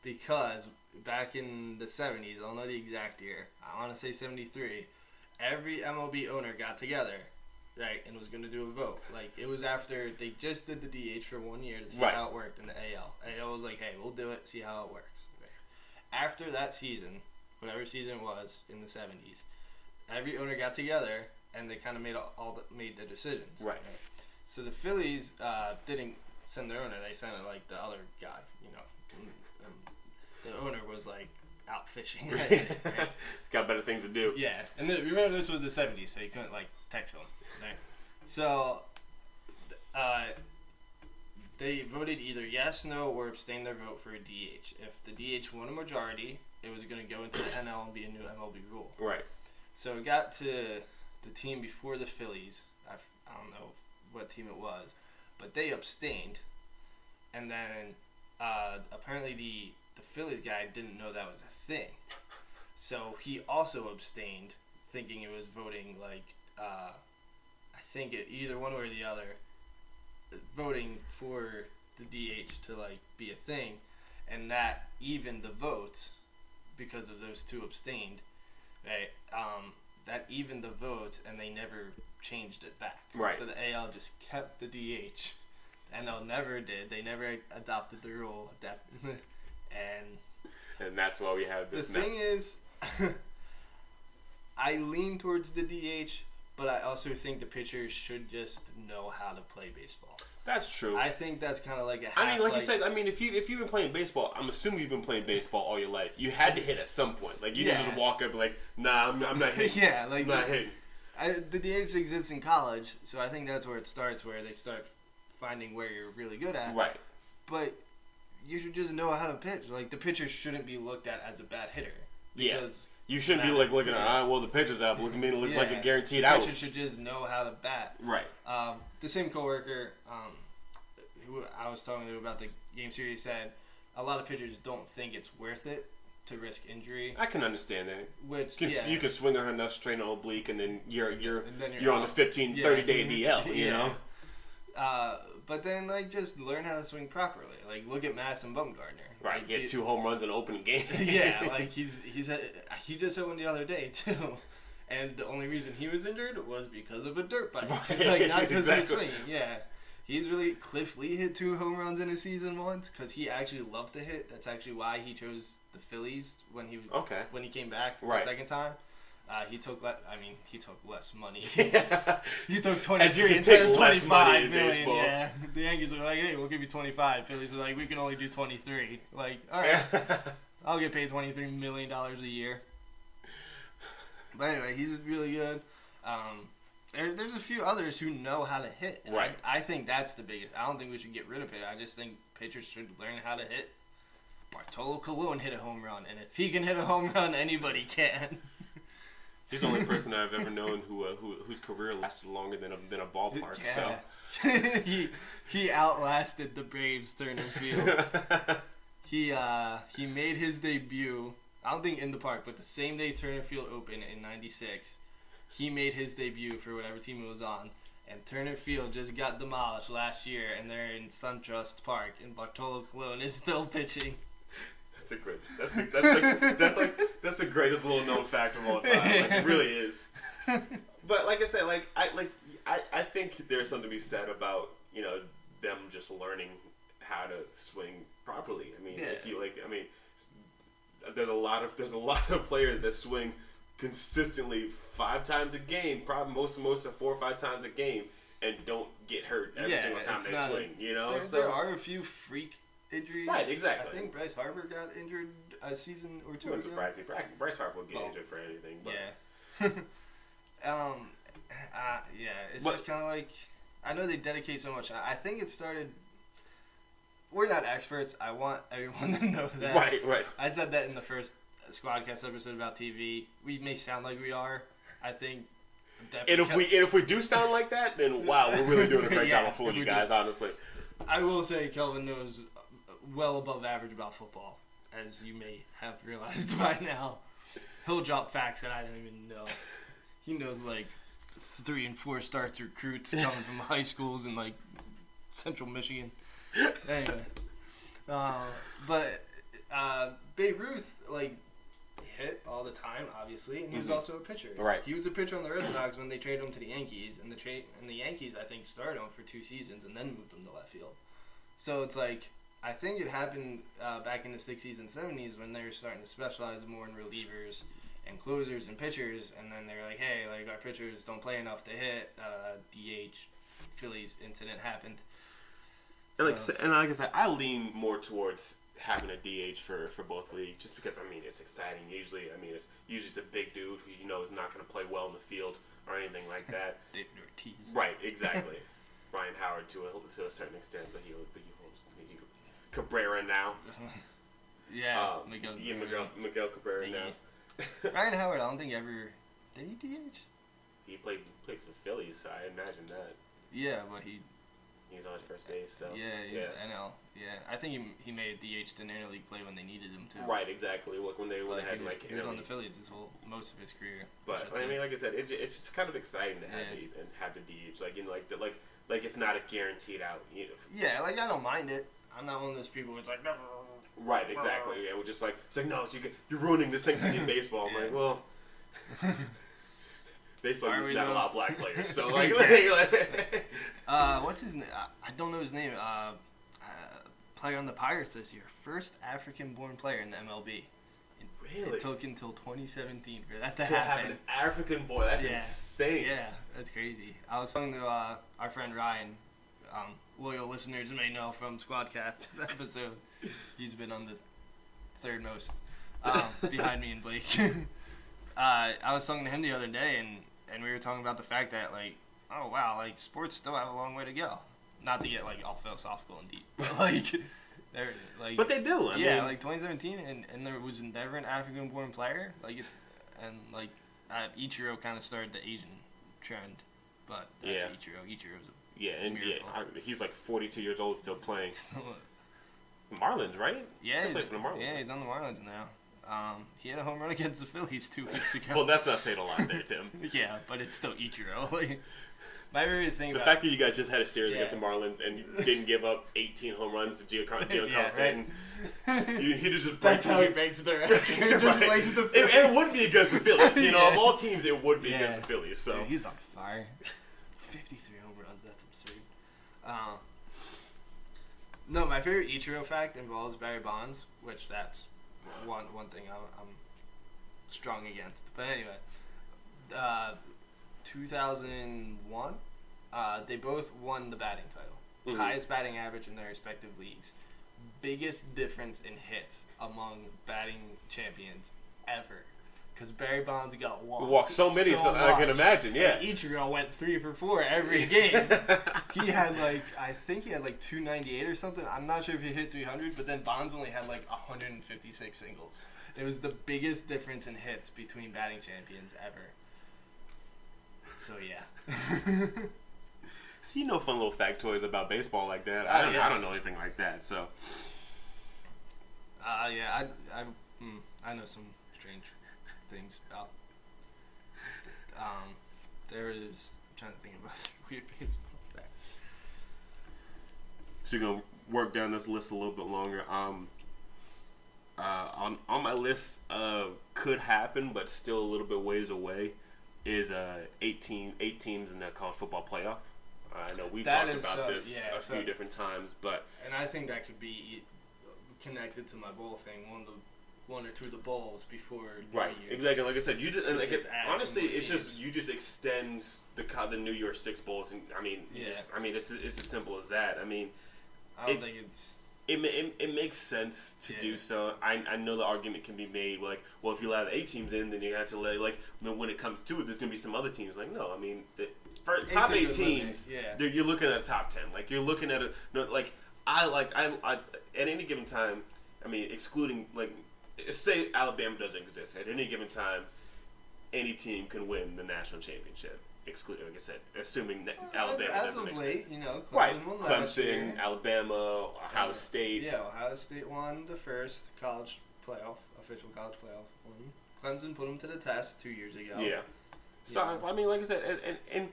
[SPEAKER 2] Because back in the 70s, I don't know the exact year, I want to say 73, every MLB owner got together, right, and was going to do a vote. Like, it was after they just did the DH for 1 year to see how it worked in the AL. AL was like, hey, we'll do it, see how it works. Right. After that season, whatever season it was in the 70s, every owner got together and they kind of made their decisions.
[SPEAKER 1] Right.
[SPEAKER 2] So the Phillies didn't send their owner; they sent like the other guy. The owner was like out fishing. Right?
[SPEAKER 1] Got better things to do.
[SPEAKER 2] Yeah, and remember this was the 70s, so you couldn't like text them. Right? So they voted either yes, no, or abstain their vote for a DH. If the DH won a majority, it was going to go into the NL and be a new MLB rule.
[SPEAKER 1] Right.
[SPEAKER 2] So it got to the team before the Phillies. I don't know what team it was, but they abstained. And then apparently the Phillies guy didn't know that was a thing. So he also abstained, thinking it was voting like, I think either one way or the other, voting for the DH to like be a thing. And that evened the votes because of those two abstained. Right? That evened the votes, and they never changed it back.
[SPEAKER 1] Right.
[SPEAKER 2] So the AL just kept the DH. The NL never did. They never adopted the rule.
[SPEAKER 1] And that's why we have this now.
[SPEAKER 2] The thing is, I lean towards the DH, but I also think the pitchers should just know how to play baseball.
[SPEAKER 1] That's true.
[SPEAKER 2] I think that's kind of like a half,
[SPEAKER 1] I mean, like you said, I mean, if you've been playing baseball, I'm assuming you've been playing baseball all your life. You had to hit at some point. Like, you didn't just walk up and like, nah, I'm not hitting.
[SPEAKER 2] Yeah, like,
[SPEAKER 1] I'm not hitting.
[SPEAKER 2] The DH exists in college, so I think that's where it starts, where they start finding where you're really good at.
[SPEAKER 1] Right.
[SPEAKER 2] But you should just know how to pitch. Like, the pitcher shouldn't be looked at as a bad hitter.
[SPEAKER 1] Because you shouldn't be like looking at, well, the pitcher's out. Look at me, it looks like a guaranteed out.
[SPEAKER 2] The pitcher should just know how to bat.
[SPEAKER 1] Right.
[SPEAKER 2] The same coworker who I was talking to about the game series said a lot of pitchers don't think it's worth it to risk injury.
[SPEAKER 1] I can understand that.
[SPEAKER 2] Which
[SPEAKER 1] you can swing her enough straight on oblique, and then you're on the 15,
[SPEAKER 2] yeah.
[SPEAKER 1] 30-day DL, you know?
[SPEAKER 2] But then, like, just learn how to swing properly. Like, look at Madison Bumgarner.
[SPEAKER 1] Right,
[SPEAKER 2] like,
[SPEAKER 1] get 2 home runs in an opening game.
[SPEAKER 2] Yeah, like, he just hit one the other day, too. And the only reason he was injured was because of a dirt bike.
[SPEAKER 1] Right.
[SPEAKER 2] Like, not because he was swinging, yeah. He's really... Cliff Lee hit 2 home runs in a season once because he actually loved to hit. That's actually why he chose the Phillies when he came back the second time. He took less money. He took 23 instead of 25 million. Yeah, the Yankees were like, "Hey, we'll give you 25." Phillies were like, "We can only do 23." Like, all right, I'll get paid $23 million a year. But anyway, he's really good. There's a few others who know how to hit. And
[SPEAKER 1] right.
[SPEAKER 2] I think that's the biggest. I don't think we should get rid of it. I just think pitchers should learn how to hit. Bartolo Colon hit a home run, and if he can hit a home run, anybody can.
[SPEAKER 1] He's the only person I've ever known whose career lasted longer than a ballpark.
[SPEAKER 2] Yeah.
[SPEAKER 1] So
[SPEAKER 2] he outlasted the Braves Turner Field. He made his debut. I don't think in the park, but the same day Turner Field opened in '96, he made his debut for whatever team it was on. And Turner Field just got demolished last year, and they're in SunTrust Park, and Bartolo Colon is still pitching. That's the greatest little known fact of all time. Like, it really is.
[SPEAKER 1] But like I said, I think there's something to be said about, you know, them just learning how to swing properly. I mean, if you there's a lot of players that swing consistently 5 times a game, probably most of 4 or 5 times a game, and don't get hurt every single time they swing. You know,
[SPEAKER 2] there are a few freak injuries.
[SPEAKER 1] Right, exactly.
[SPEAKER 2] I think Bryce Harper got injured a season or 2 ago.
[SPEAKER 1] Bryce Harper would get injured for anything. But.
[SPEAKER 2] Yeah. It's just kind of like, I know they dedicate so much. I think it started, we're not experts. I want everyone to know that.
[SPEAKER 1] Right.
[SPEAKER 2] I said that in the first Squadcast episode about TV. We may sound like we are. I think definitely.
[SPEAKER 1] And if we do sound like that, then wow, we're really doing a great job of fooling you guys, honestly.
[SPEAKER 2] I will say Kelvin knows well above average about football, as you may have realized by now. He'll drop facts that I didn't even know. He knows like 3 and 4 starts recruits coming from high schools in like Central Michigan. Anyway, but Babe Ruth like hit all the time, obviously, and he was also a pitcher.
[SPEAKER 1] Right.
[SPEAKER 2] He was a pitcher on the Red Sox when they traded him to the Yankees, and the Yankees I think started him for 2 seasons and then moved him to left field. So it's like, I think it happened back in the 60s and 70s when they were starting to specialize more in relievers and closers and pitchers, and then they were like, hey, like our pitchers don't play enough to hit. DH Phillies incident happened.
[SPEAKER 1] And like I said, I lean more towards having a DH for both leagues, just because it's exciting. Usually it's a big dude who you know is not going to play well in the field or anything like that.
[SPEAKER 2] David Ortiz.
[SPEAKER 1] Right, exactly. Ryan Howard to a certain extent, but he holds Cabrera now.
[SPEAKER 2] Yeah,
[SPEAKER 1] Miguel Cabrera now.
[SPEAKER 2] Ryan Howard, I don't think ever did he DH.
[SPEAKER 1] He played for the Phillies, so I imagine that.
[SPEAKER 2] Yeah, but he
[SPEAKER 1] was on his first base, so
[SPEAKER 2] he was NL. Yeah, I think he made DH to interleague play when they needed him to.
[SPEAKER 1] Right, exactly. Look, when they had
[SPEAKER 2] he was on the Phillies most of his career.
[SPEAKER 1] But like I said, it's just kind of exciting to have the DH, like it's not a guaranteed out. You know.
[SPEAKER 2] Yeah, like I don't mind it. I'm not one of those people who's like.
[SPEAKER 1] Right, exactly. Yeah, we're just like, it's like, no, you're ruining the sanctity of baseball. I'm like, well, baseball used to have a lot of black players, so like,
[SPEAKER 2] what's his name? I don't know his name. Player on the Pirates this year, first African-born player in the MLB,
[SPEAKER 1] Really?
[SPEAKER 2] It took until 2017 for that to
[SPEAKER 1] To have
[SPEAKER 2] happen.
[SPEAKER 1] an African boy, that's insane.
[SPEAKER 2] Yeah, that's crazy. I was talking to our friend Ryan. Loyal listeners may know from Squadcast episode. He's been on this third most behind me and Blake. I was talking to him the other day, and we were talking about the fact that, like, oh wow, like sports still have a long way to go. Not to get like all philosophical and deep, but like they're like.
[SPEAKER 1] But they do. I mean,
[SPEAKER 2] like 2017, and there was never an African-born player, Ichiro kind of started the Asian trend, but that's Ichiro. Ichiro's
[SPEAKER 1] he's like 42 years old, still playing. Marlins, right?
[SPEAKER 2] Yeah,
[SPEAKER 1] he's for the Marlins.
[SPEAKER 2] Yeah, he's on the Marlins now. He had a home run against the Phillies 2 weeks ago.
[SPEAKER 1] Well, that's not saying a lot there, Tim.
[SPEAKER 2] Yeah, but it's still Ichiro. My favorite thing
[SPEAKER 1] the fact that you guys just had a series against the Marlins and you didn't give up 18 home runs to Giancarlo Stanton. He just
[SPEAKER 2] that's how he breaks the record. Just breaks the Phillies.
[SPEAKER 1] It would be against the Phillies. You know, of all teams, it would be against the Phillies. So
[SPEAKER 2] dude, he's on fire. 53 home runs. That's absurd. No, my favorite Ichiro fact involves Barry Bonds, which that's one thing I'm strong against. But anyway, 2001, they both won the batting title. Mm-hmm. Highest batting average in their respective leagues. Biggest difference in hits among batting champions ever. Because Barry Bonds got walked
[SPEAKER 1] so many, so I can imagine, yeah.
[SPEAKER 2] And Ichiro went 3 for 4 every game. He had I think he had 298 or something. I'm not sure if he hit 300, but then Bonds only had 156 singles. It was the biggest difference in hits between batting champions ever. So yeah.
[SPEAKER 1] So you know fun little factoids about baseball like that. I don't know anything like that. So.
[SPEAKER 2] Yeah, I know some strange things about. There is. I'm trying to think about weird baseball facts.
[SPEAKER 1] So you're gonna work down this list a little bit longer. On my list of could happen, but still a little bit ways away, is 8 teams in the college football playoff. I know we've talked about this a few different times, but
[SPEAKER 2] and I think that could be connected to my bowl thing. One or two of the bowls before
[SPEAKER 1] right, exactly. Like I said, you just honestly, it's just you just extend the New Year's 6 bowls, and I mean, it's as simple as that. I mean,
[SPEAKER 2] I don't think it's.
[SPEAKER 1] It makes sense to do so. I know the argument can be made, well, if you allow the 8 teams in, then you have to when it comes to it, there's gonna be some other teams. No, I mean, for top 8 teams, you're looking at a top 10. You're looking at at any given time. I mean, excluding say Alabama doesn't exist at any given time, any team can win the national championship. Excluding, like I said, assuming that Alabama doesn't exist. Clemson, Alabama, Ohio State.
[SPEAKER 2] Yeah, Ohio State won the first official college playoff. Clemson put them to the test 2 years ago.
[SPEAKER 1] Yeah. So I mean, like I said, and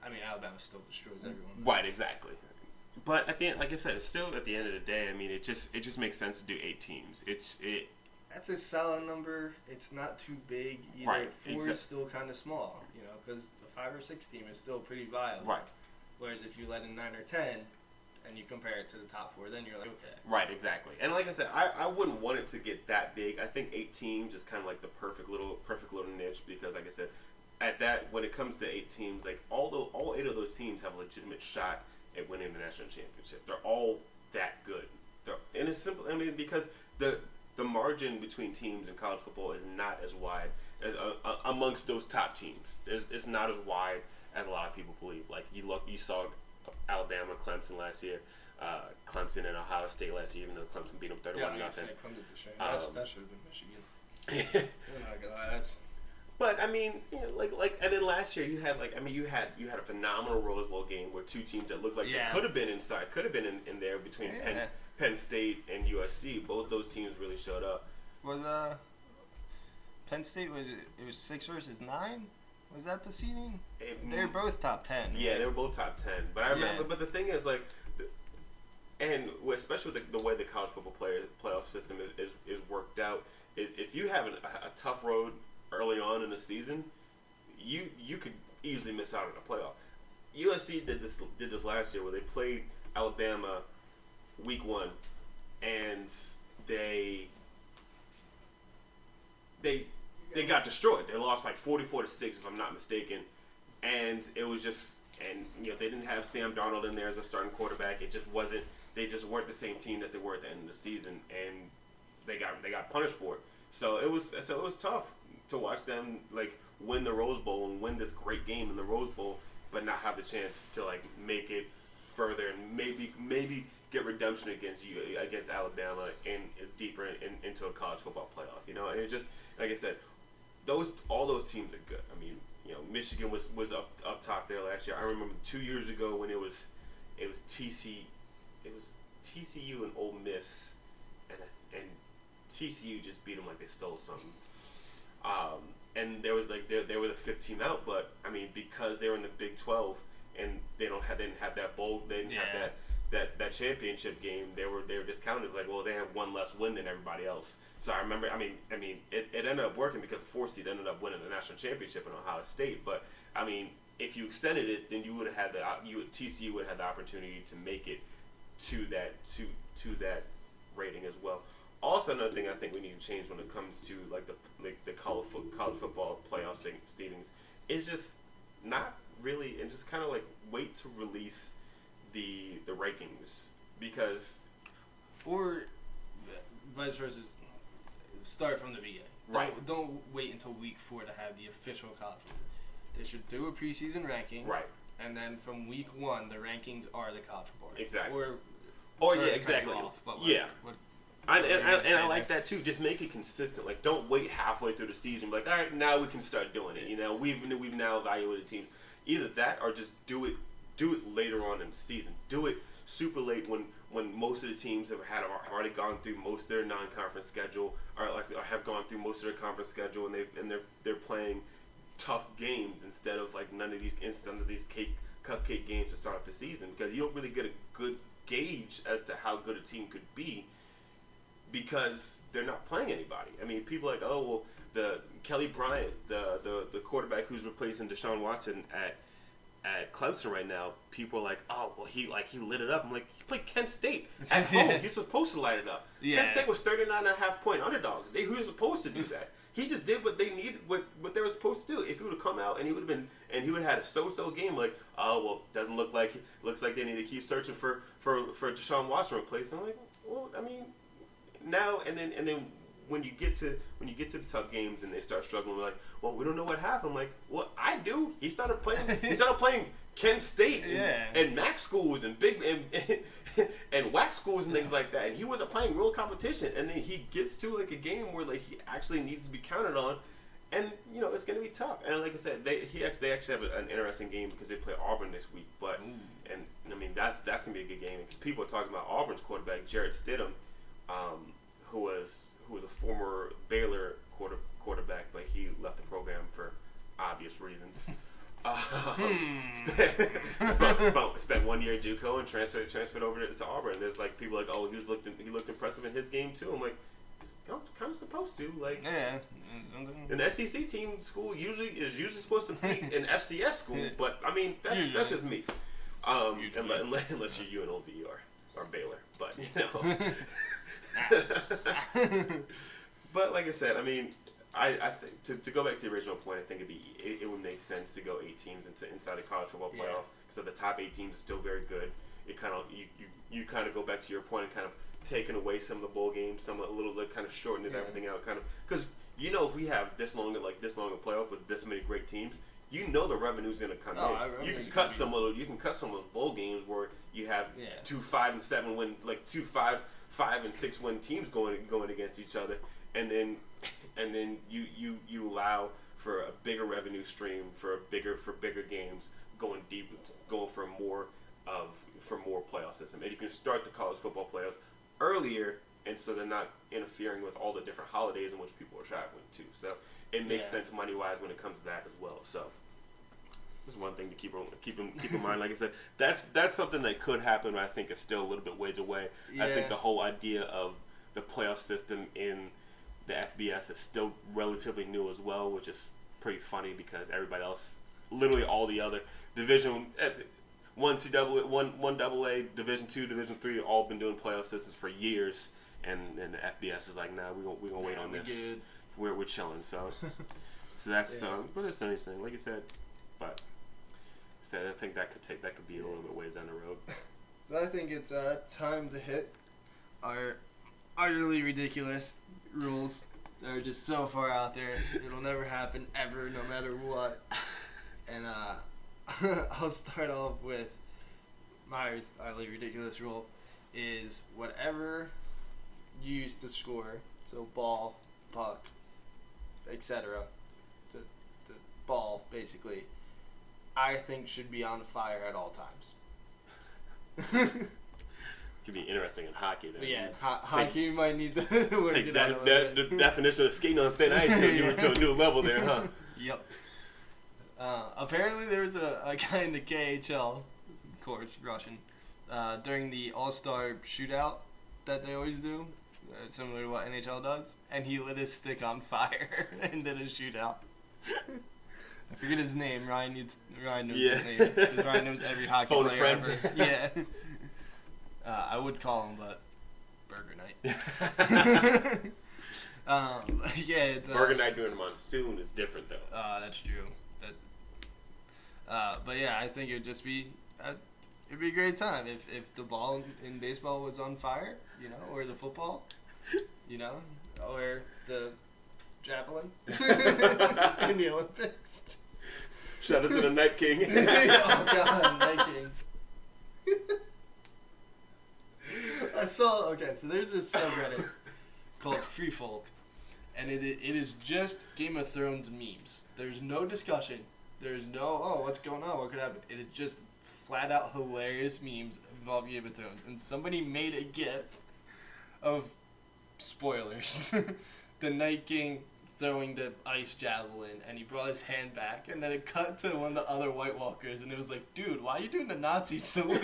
[SPEAKER 2] I mean, Alabama still destroys everyone.
[SPEAKER 1] Right, exactly. But at the end, like I said, it's still at the end of the day. I mean, it just makes sense to do 8 teams.
[SPEAKER 2] That's a solid number. It's not too big either.
[SPEAKER 1] Right,
[SPEAKER 2] 4 is still kind of small, because the 5 or 6 team is still pretty viable.
[SPEAKER 1] Right.
[SPEAKER 2] Whereas if you let in 9 or 10, and you compare it to the top 4, then you're like, okay.
[SPEAKER 1] Right, exactly. And like I said, I wouldn't want it to get that big. I think 8 teams is kind of like the perfect little niche, because like I said, when it comes to 8 teams, all 8 of those teams have a legitimate shot at winning the national championship. They're all that good. And it's simple. I mean, because the margin between teams in college football is not as wide as amongst those top teams. It's not as wide as a lot of people believe. You saw Alabama, Clemson last year, Clemson and Ohio State last year, even though Clemson beat them 31-0.
[SPEAKER 2] That should have been Michigan.
[SPEAKER 1] But I mean, and then last year you had you had a phenomenal Rose Bowl game where 2 teams that looked like they could have been in there between Penn State and USC. Both those teams really showed up.
[SPEAKER 2] Was Penn State it was 6 versus 9? Was that the seeding? They were both top 10.
[SPEAKER 1] Yeah, they were both top 10. But I remember. But the thing is, and especially with the way the college football playoff system is worked out, is if you have a tough road early on in the season, you could easily miss out on a playoff. USC did this last year where they played Alabama week 1, and they they got destroyed. They lost like 44-6, if I'm not mistaken, and it was just they didn't have Sam Darnold in there as a starting quarterback. It just wasn't. They just weren't the same team that they were at the end of the season, and they got punished for it. So it was tough to watch them like win the Rose Bowl and win this great game in the Rose Bowl, but not have the chance to like make it further and maybe get redemption against Alabama and deeper into a college football playoff. And it just, like I said, all those teams are good. I mean, Michigan was up top there last year. I remember 2 years ago when it was TCU and Ole Miss, and TCU just beat them like they stole something. And there was they were the 5th team out, but I mean because they were in the Big 12 and they didn't have that bowl, they didn't have that championship game. They were discounted. It was like, well, they have one less win than everybody else. So I remember, I mean, it ended up working because the 4th seed ended up winning the national championship in Ohio State. But I mean, if you extended it, then you would have had TCU would have had the opportunity to make it to that rating as well. Also, another thing I think we need to change when it comes to like the college football playoff seedings is just not really, and just kind of like wait to release the rankings, because
[SPEAKER 2] or vice versa, start from the beginning.
[SPEAKER 1] Right.
[SPEAKER 2] Don't wait until week 4 to have the official college. They should do a preseason ranking.
[SPEAKER 1] Right.
[SPEAKER 2] And then from week 1, the rankings are the college board.
[SPEAKER 1] Exactly.
[SPEAKER 2] Or
[SPEAKER 1] yeah, exactly. I like that too. Just make it consistent. Like, don't wait halfway through the season. Like, all right, now we can start doing it. We've now evaluated teams. Either that, or just do it later on in the season. Do it super late when most of the teams have already gone through most of their non-conference schedule, or have gone through most of their conference schedule, and they're playing tough games instead of like none of these cupcake games to start off the season, because you don't really get a good gauge as to how good a team could be because they're not playing anybody. I mean, people are like, oh well, the Kelly Bryant, the quarterback who's replacing Deshaun Watson at Clemson right now, people are like, oh well, he lit it up. I'm like, he played Kent State at home. He's supposed to light it up. Yeah. Kent State was 39.5-point underdogs. He was supposed to do that. He just did what they needed, what they were supposed to do. If he would have come out and he would have had a so-so game, like, oh well, doesn't looks like they need to keep searching for Deshaun Watson replacement. I'm like, well, I mean, now and then when you get to the tough games and they start struggling, we're like, well, we don't know what happened. I'm like, well, I do. He started playing Kent State and MAC schools and big and WAC schools and things like that, and he wasn't playing real competition. And then he gets to like a game where like he actually needs to be counted on, and it's going to be tough. And like I said, they actually have an interesting game because they play Auburn this week. But and I mean that's going to be a good game because people are talking about Auburn's quarterback Jarrett Stidham, who was a former Baylor quarterback, but he left the program for obvious reasons. Spent 1 year at JUCO and transferred over to Auburn. There's like people like, oh, he looked impressive in his game too. I'm like, kind of supposed to, like, an SEC team school is usually supposed to beat an FCS school, but I mean that's just me. Unless you're UNLV or Baylor, but But like I said, I mean, I think to go back to the original point, I think it would make sense to go 8 teams inside the college football playoff, because the top 8 teams are still very good. It kind of you kind of go back to your point and kind of taking away some of the bowl games, a little kind of shortened everything out, kind of, because if we have this long a playoff with this many great teams, the revenue's going to come in. You can cut some of those bowl games where you have 2 5-7 win, like 2 5 and 6 win teams going against each other, and then you allow for a bigger revenue stream for bigger games, going deep, going for more playoff system, and you can start the college football playoffs earlier, and so they're not interfering with all the different holidays in which people are traveling to. So it makes sense money wise when it comes to that as well. So that's one thing to keep in mind. Like I said, that's something that could happen, but I think it's still a little bit ways away. Yeah. I think the whole idea of the playoff system in the FBS is still relatively new as well, which is pretty funny because everybody else, literally all the other Division 1 AA, Division 2, Division 3, all been doing playoff systems for years, and the FBS is like, nah, we're gonna wait on this. we're chilling. So that's but it's interesting, like you said. But I think that could be a little bit ways down the road.
[SPEAKER 2] So I think it's time to hit our utterly ridiculous rules that are just so far out there. It'll never happen ever, no matter what. And I'll start off with my utterly ridiculous rule is whatever you use to score, so ball, puck, etc., the ball basically, I think should be on fire at all times.
[SPEAKER 1] Could be interesting in hockey. Then.
[SPEAKER 2] Yeah, hockey might need to work
[SPEAKER 1] take
[SPEAKER 2] it
[SPEAKER 1] that
[SPEAKER 2] out
[SPEAKER 1] the definition of skating on thin ice to a new level there, huh?
[SPEAKER 2] Yep. Apparently there was a guy in the KHL, of course, Russian, during the All-Star shootout that they always do, similar to what NHL does, and he lit his stick on fire and did a shootout. I forget his name. Ryan knows his name. Because Ryan knows every hockey
[SPEAKER 1] Phone
[SPEAKER 2] player
[SPEAKER 1] friend.
[SPEAKER 2] ever. Yeah. I would call him, but Burger Night. Yeah, it's
[SPEAKER 1] Burger Night during the monsoon is different though.
[SPEAKER 2] That's true. But yeah, I think it'd just be it'd be a great time if the ball in baseball was on fire, or the football, or the javelin in the Olympics.
[SPEAKER 1] Shout out to the Night King.
[SPEAKER 2] Oh God, Night King. So there's this subreddit called Free Folk, and it is just Game of Thrones memes. There's no discussion. There's no, what's going on? What could happen? It is just flat out hilarious memes involving Game of Thrones. And somebody made a GIF of, spoilers, the Night King throwing the ice javelin, and he brought his hand back, and then it cut to one of the other White Walkers, and it was like, dude, why are you doing the Nazi salute?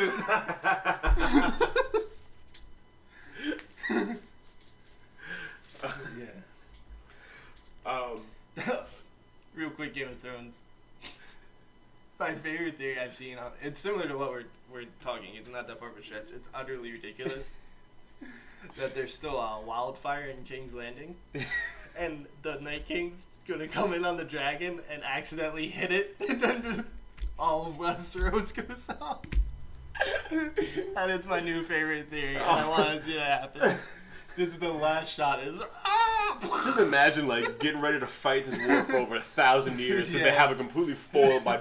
[SPEAKER 2] Real quick, Game of Thrones. My favorite theory I've seen, it's similar to what we're talking. It's not that far of a stretch. It's utterly ridiculous that there's still a wildfire in King's Landing, and the Night King's gonna come in on the dragon and accidentally hit it, and then just all of Westeros goes up. And it's my new favorite theory, and I want to see that happen. This is the last shot. Is
[SPEAKER 1] just imagine getting ready to fight this war for over 1,000 years, and they have it completely foiled by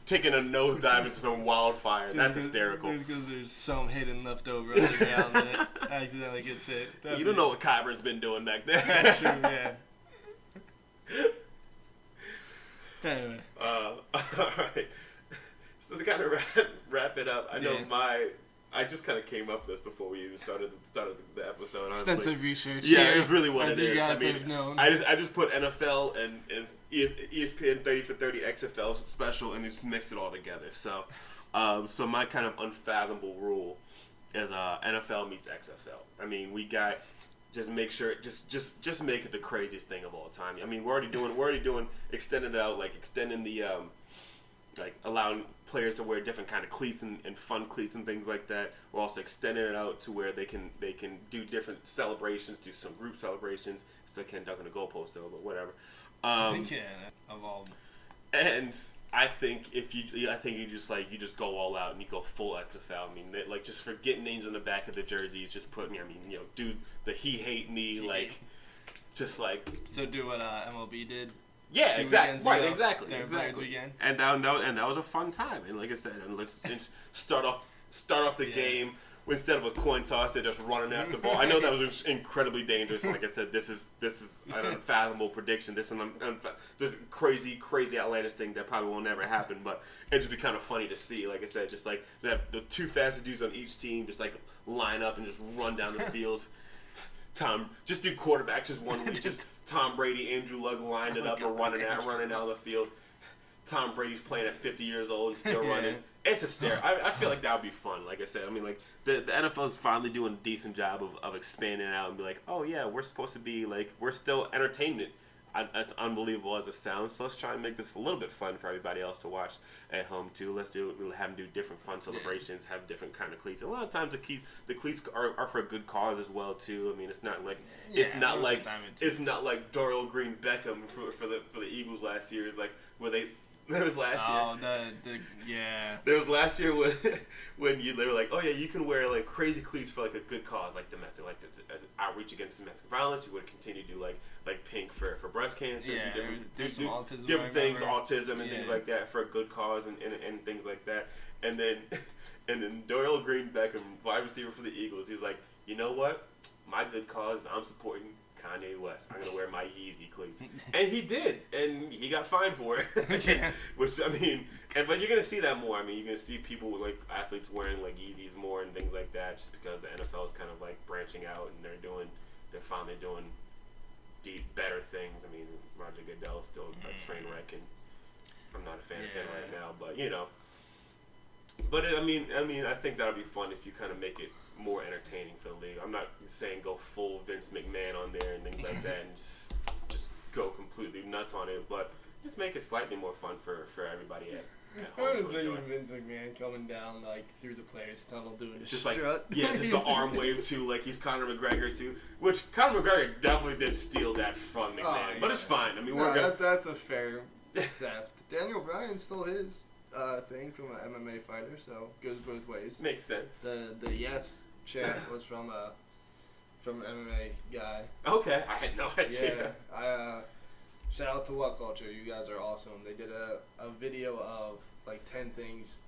[SPEAKER 1] taking a nosedive into some wildfire. Dude, that's hysterical.
[SPEAKER 2] Because there's some hidden leftover on the ground that accidentally gets hit.
[SPEAKER 1] You don't know what Kyber's been doing back there.
[SPEAKER 2] That's true, yeah. Anyway.
[SPEAKER 1] All right. So to kind of wrap it up, I know I just kind of came up with this before we even started the episode. Honestly.
[SPEAKER 2] Extensive research.
[SPEAKER 1] Yeah, it's really what it is.
[SPEAKER 2] You guys have known.
[SPEAKER 1] I just put NFL and ESPN 30 for 30 XFL special and just mix it all together. So, so my kind of unfathomable rule is NFL meets XFL. I mean, we got just make sure just make it the craziest thing of all time. I mean, we're already doing extending it out, extending the allowing players to wear different kind of cleats and fun cleats and things like that. We're also extending it out to where they can do different celebrations, do some group celebrations. Still can't dunk on the goalpost though, but whatever.
[SPEAKER 2] Evolve.
[SPEAKER 1] And I think you just go all out and you go full XFL. I mean, just forget names on the back of the jerseys. Just put do the he hate me
[SPEAKER 2] So do what MLB did.
[SPEAKER 1] Yeah, exactly. Right, exactly.
[SPEAKER 2] Weekend.
[SPEAKER 1] And that was a fun time. And like I said, and let's start off the game. Instead of a coin toss, they're just running after the ball. I know that was incredibly dangerous. Like I said, this is an unfathomable prediction. This is crazy outlandish thing that probably will never happen. But it'd just be kind of funny to see. Like I said, just they have the two fastest dudes on each team just line up and just run down the field. Just do quarterback just 1 week. Just Tom Brady, Andrew Luck lined it up and running down the field. Tom Brady's playing at 50 years old and still running. It's hysterical. I feel like that would be fun. Like I said, I mean, the NFL is finally doing a decent job of expanding it out and be like, oh yeah, we're supposed to be we're still entertainment. It's unbelievable as it sounds. So let's try and make this a little bit fun for everybody else to watch at home too. We'll have them do different fun celebrations, have different kind of cleats. A lot of times the cleats are for a good cause as well too. I mean, it's not like it's not like Dorial Green Beckham for the Eagles last year. It's like where there was last year. There was last year when they were like, oh yeah, you can wear like crazy cleats for like a good cause, like domestic, like as outreach against domestic violence. You would continue to do like pink for breast cancer.
[SPEAKER 2] Yeah, there's some autism.
[SPEAKER 1] Different things, autism and things like that for a good cause and things like that. And then Dorial Green Beckham, wide receiver for the Eagles, he was like, you know what? My good cause, I'm supporting Kanye West. I'm gonna wear my Yeezy cleats, and he did, and he got fined for it.
[SPEAKER 2] Yeah.
[SPEAKER 1] Which I mean, but you're gonna see that more. I mean, you're gonna see people like athletes wearing like Yeezys more and things like that, just because the NFL is kind of like branching out and they're finally doing better things. I mean, Roger Goodell is still a train wreck, and I'm not a fan of him right now, but you know. But I mean, I think that'll be fun if you kind of make it more entertaining for the league. I'm not saying go full Vince McMahon on there and things like that, and just go completely nuts on it, but just make it slightly more fun for everybody at home.
[SPEAKER 2] I was thinking Vince McMahon coming down like through the players' tunnel doing a
[SPEAKER 1] just
[SPEAKER 2] strut.
[SPEAKER 1] Like just the arm wave too, like he's Conor McGregor too. Which Conor McGregor definitely did steal that from McMahon, but it's fine. I mean,
[SPEAKER 2] that's a fair theft. Daniel Bryan stole his thing from an MMA fighter, so goes both ways.
[SPEAKER 1] Makes sense.
[SPEAKER 2] The yes chant was from an MMA guy.
[SPEAKER 1] Okay, I had no idea.
[SPEAKER 2] Yeah, shout out to What Culture. You guys are awesome. They did a video of like 10 things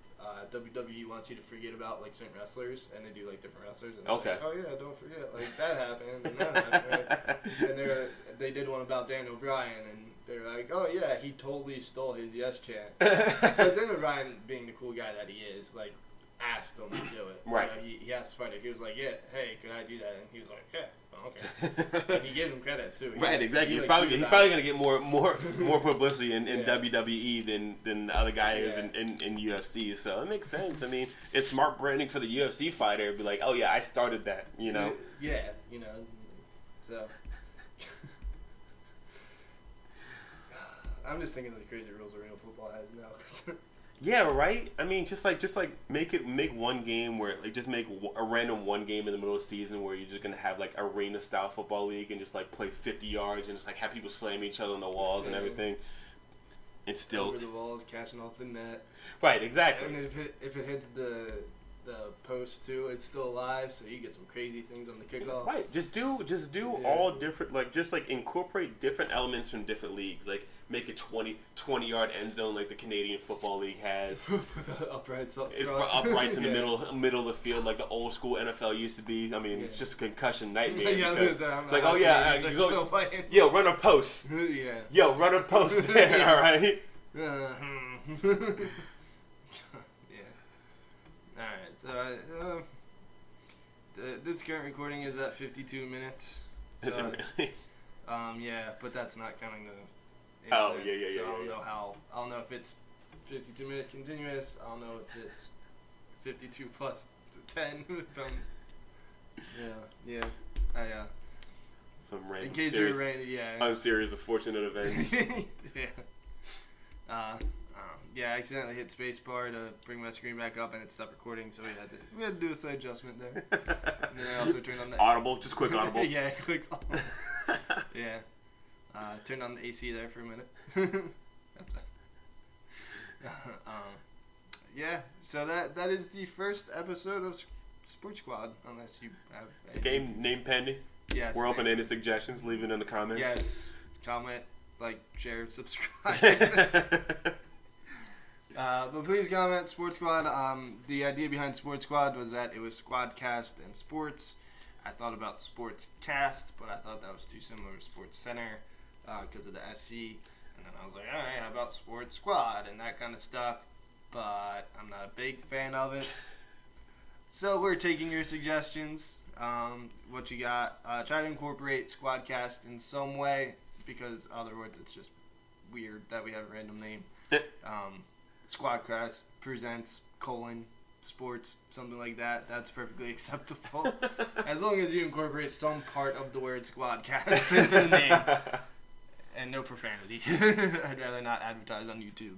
[SPEAKER 2] WWE wants you to forget about, like certain wrestlers, and they do like different wrestlers. And
[SPEAKER 1] okay.
[SPEAKER 2] Like, oh yeah, don't forget, like that happened and that happened. And they did one about Daniel Bryan, and they're like, oh yeah, he totally stole his yes chant. But Daniel Bryan, being the cool guy that he is, like asked him to do it.
[SPEAKER 1] Right.
[SPEAKER 2] You know, he asked the fighter. He was like, yeah, hey, can I do that? And he was like, yeah. Okay. And he gave him credit too.
[SPEAKER 1] Right, exactly. He's probably gonna get more publicity in WWE than the other guy is in UFC. So it makes sense. I mean, it's smart branding for the UFC fighter. Be like, oh yeah, I started that. You know.
[SPEAKER 2] Yeah, you know. So I'm just thinking of the crazy rules arena football has now.
[SPEAKER 1] Yeah, right. I mean, just like make one game where like just make a random one game in the middle of the season where you're just gonna have like arena style football league and just like play 50 yards and just like have people slam each other on the walls and everything. And still
[SPEAKER 2] over the walls, catching off the net.
[SPEAKER 1] Right, exactly.
[SPEAKER 2] And if it hits the post too, it's still alive, so you get some crazy things on the kickoff.
[SPEAKER 1] Right. Just do all different, like just like incorporate different elements from different leagues. Like make a 20-yard end zone like the Canadian Football League has.
[SPEAKER 2] The uprights up front.
[SPEAKER 1] For uprights in the middle of the field like the old school NFL used to be. I mean, it's just a concussion nightmare. It's like, oh yeah, you go, yo, run a post.
[SPEAKER 2] Yeah.
[SPEAKER 1] Yo, run a post there, all right?
[SPEAKER 2] Alright, so this current recording is at 52 minutes. So,
[SPEAKER 1] is it really?
[SPEAKER 2] Yeah, but that's not counting the incident.
[SPEAKER 1] Oh, yeah.
[SPEAKER 2] So I don't know if it's 52 minutes continuous. I don't know if it's 52 plus 10 from. Yeah.
[SPEAKER 1] Some random.
[SPEAKER 2] In case you're random, yeah.
[SPEAKER 1] Unserious, unfortunate events.
[SPEAKER 2] Yeah, I accidentally hit spacebar to bring my screen back up, and it stopped recording, so we had to do a slight adjustment there. And then I also turned on the
[SPEAKER 1] audible, just quick audible.
[SPEAKER 2] Yeah, quick audible. Yeah, turned on the AC there for a minute. Yeah, so that is the first episode of SportsSqwad, unless you have a
[SPEAKER 1] game name pending.
[SPEAKER 2] Yes,
[SPEAKER 1] we're open to any suggestions. Leave it in the comments.
[SPEAKER 2] Yes, comment, like, share, subscribe. But please comment SportsSqwad. The idea behind SportsSqwad was that it was Squadcast and sports. I thought about SportsCast, but I thought that was too similar to Sports Center because of the SC. And then I was like, all right, how about SportsSqwad and that kind of stuff? But I'm not a big fan of it. So we're taking your suggestions. What you got? Try to incorporate Squadcast in some way because otherwise it's just weird that we have a random name. Squadcast presents : sports, something like that. That's perfectly acceptable. As long as you incorporate some part of the word Squadcast into the name. And no profanity. I'd rather not advertise on YouTube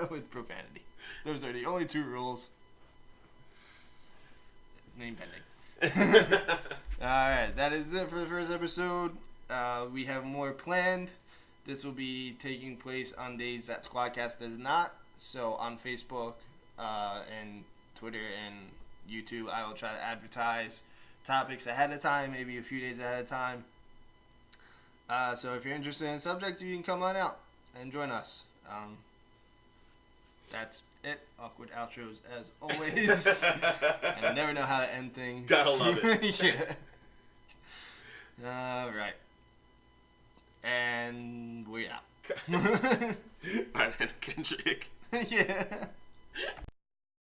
[SPEAKER 2] with profanity. Those are the only 2 rules. Name pending. Alright, that is it for the first episode. We have more planned. This will be taking place on days that Squadcast does not. So on Facebook and Twitter and YouTube, I will try to advertise topics ahead of time, maybe a few days ahead of time. So if you're interested in the subject, you can come on out and join us. That's it. Awkward outros as always. And I never know how to end things.
[SPEAKER 1] Gotta love it.
[SPEAKER 2] Yeah. All right. And we're out.
[SPEAKER 1] Alright, Kendrick.
[SPEAKER 2] Yeah.